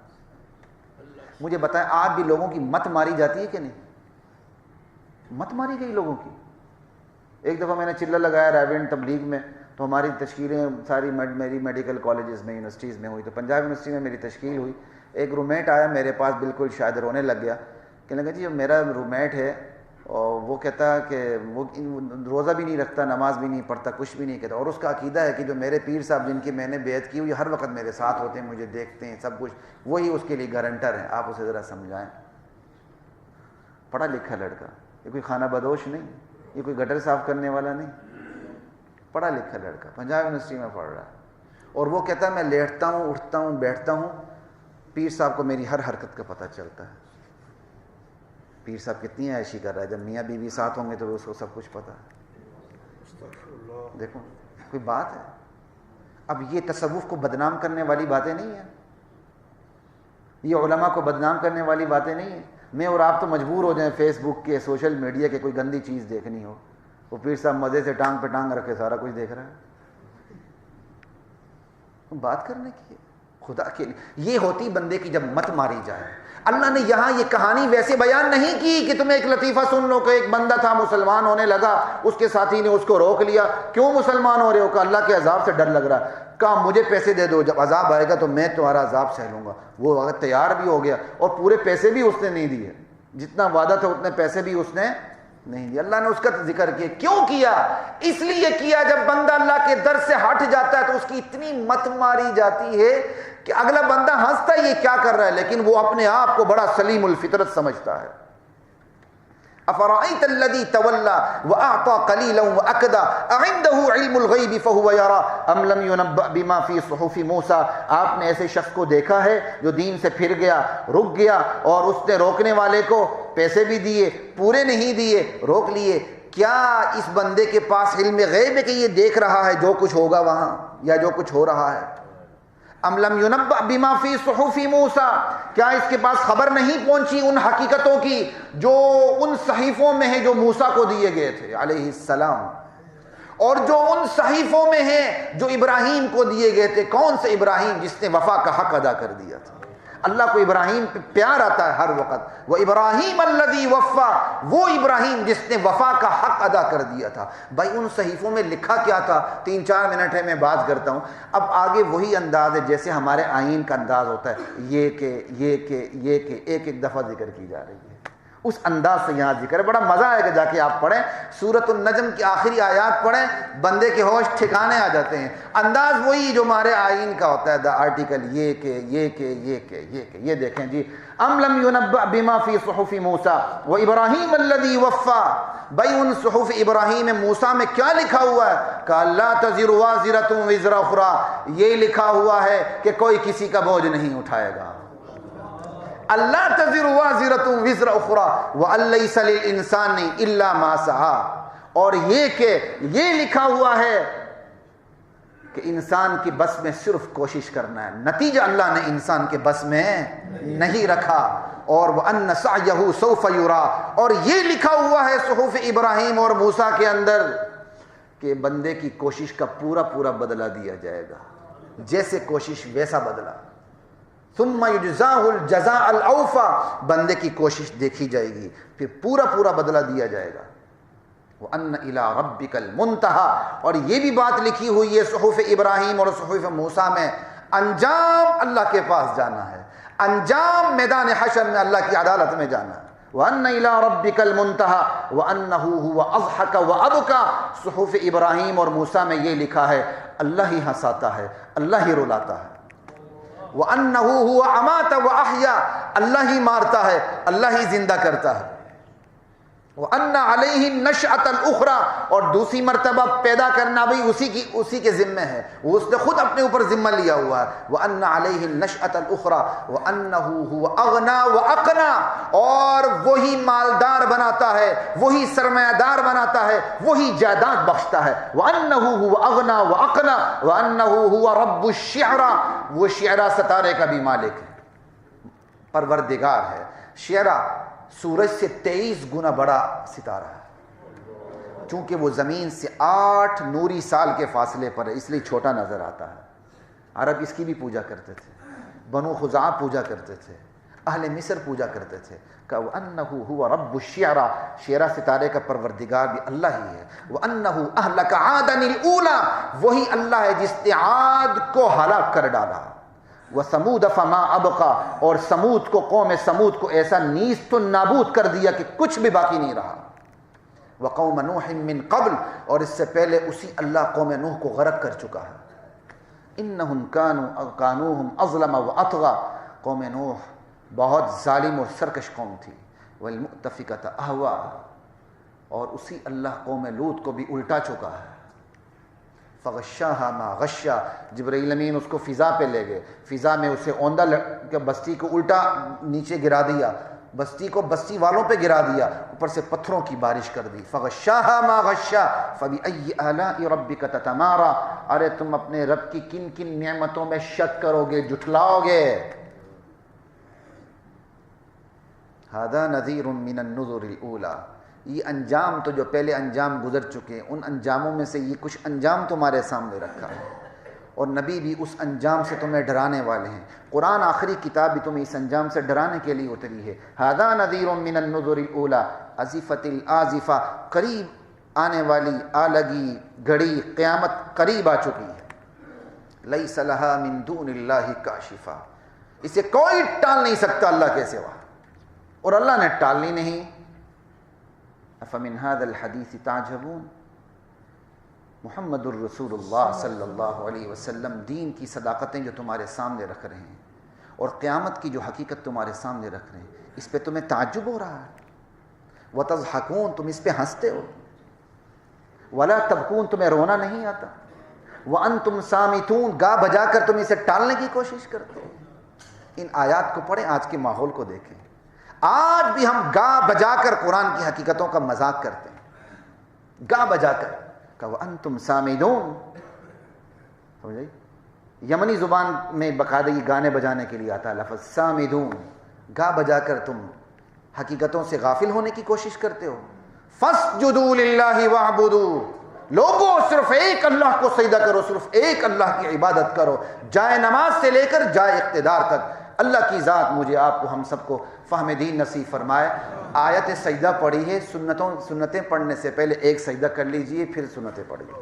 مجھے بتائیں آج بھی لوگوں کی مت ماری جاتی ہے کہ نہیں؟ مت ماری گئی لوگوں کی. ایک دفعہ میں نے چلہ لگایا رائیونڈ تبلیغ میں, تو ہماری تشکیلیں ساری میری میڈیکل کالجز میں یونیورسٹیز میں ہوئی. تو پنجاب یونیورسٹی میں میری تشکیل ہوئی. ایک رومیٹ آیا میرے پاس, بالکل شاید رونے لگ گیا. کہنے لگا جی میرا رومیٹ ہے اور وہ کہتا کہ وہ روزہ بھی نہیں رکھتا, نماز بھی نہیں پڑھتا, کچھ بھی نہیں کہتا, اور اس کا عقیدہ ہے کہ جو میرے پیر صاحب جن کی میں نے بیعت کی ہوئی ہر وقت میرے ساتھ ہوتے ہیں, مجھے دیکھتے ہیں, سب کچھ وہی اس کے لیے گارنٹر ہیں. آپ اسے ذرا سمجھائیں. پڑھا لکھا لڑکا, یہ کوئی خانہ بدوش نہیں, یہ کوئی گٹر صاف کرنے والا نہیں, پڑھا لکھا لڑکا پنجاب یونیورسٹی میں پڑھ رہا ہے. اور وہ کہتا ہے میں لیٹتا ہوں, اٹھتا ہوں, بیٹھتا ہوں, پیر صاحب کو میری ہر حرکت کا پتہ چلتا ہے. پیر صاحب کتنی عیشی کر رہا ہے, جب میاں بیوی ساتھ ہوں گے تو اس کو سب کچھ پتہ ہے. دیکھو کوئی بات ہے. اب یہ تصوف کو بدنام کرنے والی باتیں نہیں ہیں. یہ علماء کو بدنام کرنے والی باتیں نہیں ہیں. میں اور آپ تو مجبور ہو جائیں فیس بک کے سوشل میڈیا کے کوئی گندی چیز دیکھنی ہو, وہ پیر صاحب مزے سے ٹانگ پہ ٹانگ رکھے سارا کچھ دیکھ رہا ہے. بات کرنے کی خدا کے لیے یہ ہوتی بندے کی جب مت ماری جائے. اللہ نے یہاں یہ کہانی ویسے بیان نہیں کی کہ تمہیں ایک لطیفہ سن لو کہ ایک بندہ تھا مسلمان ہونے لگا, اس کے ساتھی نے اس کو روک لیا, کیوں مسلمان ہو رہے ہو؟ کہ اللہ کے عذاب سے ڈر لگ رہا ہے. کہا مجھے پیسے دے دو, جب عذاب آئے گا تو میں تمہارا عذاب سہ لوں گا. وہ اگر تیار بھی ہو گیا, اور پورے پیسے بھی اس نے نہیں دیے, جتنا وعدہ تھا اتنے پیسے بھی اس نے نہیں دیا. اللہ نے اس کا ذکر کیا. کیوں کیا؟ اس لیے کیا جب بندہ اللہ کے در سے ہٹ جاتا ہے تو اس کی اتنی مت ماری جاتی ہے کہ اگلا بندہ ہنستا ہے یہ کیا کر رہا ہے, لیکن وہ اپنے آپ کو بڑا سلیم الفطرت سمجھتا ہے. افرأيت الذي تولى واعطى قليلا واكدى اعنده علم الغيب فهو يرى ام لم ينبأ بما في صحف موسى. آپ نے ایسے شخص کو دیکھا ہے جو دین سے پھر گیا, رک گیا, اور اس نے روکنے والے کو پیسے بھی دیے, پورے نہیں دیے, روک لیے. کیا اس بندے کے پاس علم غیب ہے کہ یہ دیکھ رہا ہے جو کچھ ہوگا وہاں یا جو کچھ ہو رہا ہے؟ ام لم ينبأ بما في صحف موسى, کیا اس کے پاس خبر نہیں پہنچی ان حقیقتوں کی جو ان صحیفوں میں ہیں جو موسیٰ کو دیے گئے تھے علیہ السلام, اور جو ان صحیفوں میں ہیں جو ابراہیم کو دیے گئے تھے. کون سے ابراہیم؟ جس نے وفا کا حق ادا کر دیا تھا. اللہ کو ابراہیم پہ پیار آتا ہے ہر وقت. وہ ابراہیم الذی وفا, وہ ابراہیم جس نے وفا کا حق ادا کر دیا تھا. بھائی ان صحیفوں میں لکھا کیا تھا؟ 3-4 منٹ ہے میں بات کرتا ہوں. اب آگے وہی انداز ہے جیسے ہمارے آئین کا انداز ہوتا ہے, یہ کہ ایک دفعہ ذکر کی جا رہی ہے. اس انداز سے یہاں ذکر ہے. بڑا مزہ آئے گا جا کے آپ پڑھیں سورۃ النجم کی آخری آیات پڑھیں, بندے کے ہوش ٹھکانے آ جاتے ہیں. انداز وہی جو ہمارے آئین کا ہوتا ہے, دا آرٹیکل یہ دیکھیں جی. ام لم ينبأ بما في صحف موسیٰ وابراہیم الذی وفا. بھائی ان صحف ابراہیم موسیٰ میں کیا لکھا ہوا ہے؟ کہ لا تزر وازرۃ وزر اخری, یہ لکھا ہوا ہے کہ کوئی کسی کا بوجھ نہیں اٹھائے گا. اللہ تزر وازرۃ وزر اخری وان لیس للانسان الا ما سعی. اور یہ کہ یہ لکھا ہوا ہے کہ انسان کی بس میں صرف کوشش کرنا ہے. نتیجہ اللہ نے انسان کے بس میں نہیں رکھا. اور وَأَنَّ سَعْيَهُ سَوْفَ يُرَى, اور یہ لکھا ہوا ہے صحف ابراہیم اور موسیٰ کے اندر کہ بندے کی کوشش کا پورا بدلہ دیا جائے گا. جیسے کوشش ویسا بدلہ. ثُمَّ يُجْزَاهُ الْجَزَاءَ الْأَوْفَى, بندے کی کوشش دیکھی جائے گی پھر پورا بدلہ دیا جائے گا. وَأَنَّ إِلَىٰ رَبِّكَ الْمُنْتَهَىٰ, اور یہ بھی بات لکھی ہوئی ہے صحف ابراہیم اور صحف موسیٰ میں, انجام اللہ کے پاس جانا ہے. انجام میدان حشر میں اللہ کی عدالت میں جانا ہے. وَأَنَّ إِلَىٰ رَبِّكَ الْمُنْتَهَىٰ وَأَنَّهُ هُوَ أَضْحَكَ وَأَبْكَىٰ. صحف ابراہیم اور موسیٰ میں یہ لکھا ہے اللہ ہی ہنساتا ہے, اللہ ہی رلاتا ہے. وَأَنَّهُ هُوَ أَمَاتَ وَأَحْيَا, اللہ ہی مارتا ہے, اللہ ہی زندہ کرتا ہے. وَأَنَّ عَلَيْهِ النَّشْأَةَ الْأُخْرَى, اور دوسری مرتبہ پیدا کرنا بھی اسی کے ذمہ ہے, وہ اس نے خود اپنے اوپر ذمہ لیا ہوا ہے. وَأَنَّ عَلَيْهِ النَّشْأَةَ الْأُخْرَى وَأَنَّهُ هُوَ أَغْنَى وَأَقْنَى, اور وہی مالدار بناتا ہے, وہی سرمایہ دار بناتا ہے, وہی جائیداد بخشتا ہے. وَأَنَّهُ هُوَ أَغْنَى وَأَقْنَى وَأَنَّهُ هُوَ رَبُّ الشِّعْرَى, وہ شعرا ستارے کا بھی مالک ہے, پروردگار ہے. شعرا سورج سے 23 گنا بڑا ستارہ ہے, چونکہ وہ زمین سے 8 نوری سال کے فاصلے پر ہے اس لیے چھوٹا نظر آتا ہے. عرب اس کی بھی پوجا کرتے تھے, بنو خزاع پوجا کرتے تھے, اہل مصر پوجا کرتے تھے. کہ وَأَنَّهُ هُوَ رَبُّ الشِّعْرَى, شعرا ستارے کا پروردگار بھی اللہ ہی ہے. وَأَنَّهُ أَهْلَكَ عَادًا الْأُولَى, وہی اللہ ہے جس نے عاد کو ہلاک کر ڈالا. وَثَمُودَ فَمَا أَبْقَى, اور سمود کو, قوم سمود کو ایسا نیست و نابود کر دیا کہ کچھ بھی باقی نہیں رہا. وَقَوْمَ نُوحٍ مِّن قَبْلُ, اور اس سے پہلے اسی اللہ قوم نوح کو غرق کر چکا ہے. إِنَّهُمْ كَانُوهُمْ أَظْلَمَ وَأَطْغَى, قوم نوح بہت ظالم اور سرکش قوم تھی. وَالْمُؤْتَفِكَةَ أَهْوَىٰ, اور اسی اللہ قوم لوط کو بھی الٹا چکا ہے. فغشاها ما غشا, جبرائیل امین اس کو فضا پہ لے گئے, فضا میں اسے اوندہ بستی کو الٹا نیچے گرا دیا, بستی کو بستی والوں پہ گرا دیا, اوپر سے پتھروں کی بارش کر دی. فغشاها ما غشا فبأي آلاء ربك تتمارى, ارے تم اپنے رب کی کن کن نعمتوں میں شک کرو گے, جھٹلاؤ گے. ھذا نذیر من النذر الاولی، یہ انجام تو جو پہلے انجام گزر چکے ان انجاموں میں سے یہ کچھ انجام تمہارے سامنے رکھا ہے، اور نبی بھی اس انجام سے تمہیں ڈرانے والے ہیں۔ قرآن آخری کتاب بھی تمہیں اس انجام سے ڈرانے کے لیے اتری ہے۔ ھذا نذیر من النذر الاولی ازفت الازفہ، قریب آنے والی آ لگی گھڑی، قیامت قریب آ چکی ہے۔ لیس لہا من دون اللہ کاشفہ، اسے کوئی ٹال نہیں سکتا اللہ کے سوا، اور اللہ نے ٹالنی نہیں۔ افمن ھذا الحدیث تعجبون، محمد الرسول اللہ صلی اللہ علیہ وسلم دین کی صداقتیں جو تمہارے سامنے رکھ رہے ہیں اور قیامت کی جو حقیقت تمہارے سامنے رکھ رہے ہیں، اس پہ تمہیں تعجب ہو رہا ہے۔ وتضحکون، تم اس پہ ہنستے ہو۔ ولا تبکون، تمہیں رونا نہیں آتا۔ وانتم صامتون، گا بجا کر تم اسے ٹالنے کی کوشش کرتے ہو۔ ان آیات کو پڑھیں، آج کے ماحول کو دیکھیں۔ آج بھی ہم گا بجا کر قرآن کی حقیقتوں کا مذاق کرتے ہیں، گا بجا کر کہ وانتم صامدون، سمجھے؟ یمنی زبان میں باقاعدہ یہ گانے بجانے کے لیے آتا ہے لفظ صامدون، گا بجا کر تم حقیقتوں سے غافل ہونے کی کوشش کرتے ہو۔ فاسجدوا للہ واعبدوا، لوگوں صرف ایک اللہ کو سجدہ کرو، صرف ایک اللہ کی عبادت کرو، جائے نماز سے لے کر جائے اقتدار تک۔ اللہ کی ذات مجھے آپ کو ہم سب کو فہم دین نصیب فرمائے۔ آیت سجدہ پڑھی ہے، سنتیں پڑھنے سے پہلے ایک سجدہ کر لیجئے، پھر سنتیں پڑھیے۔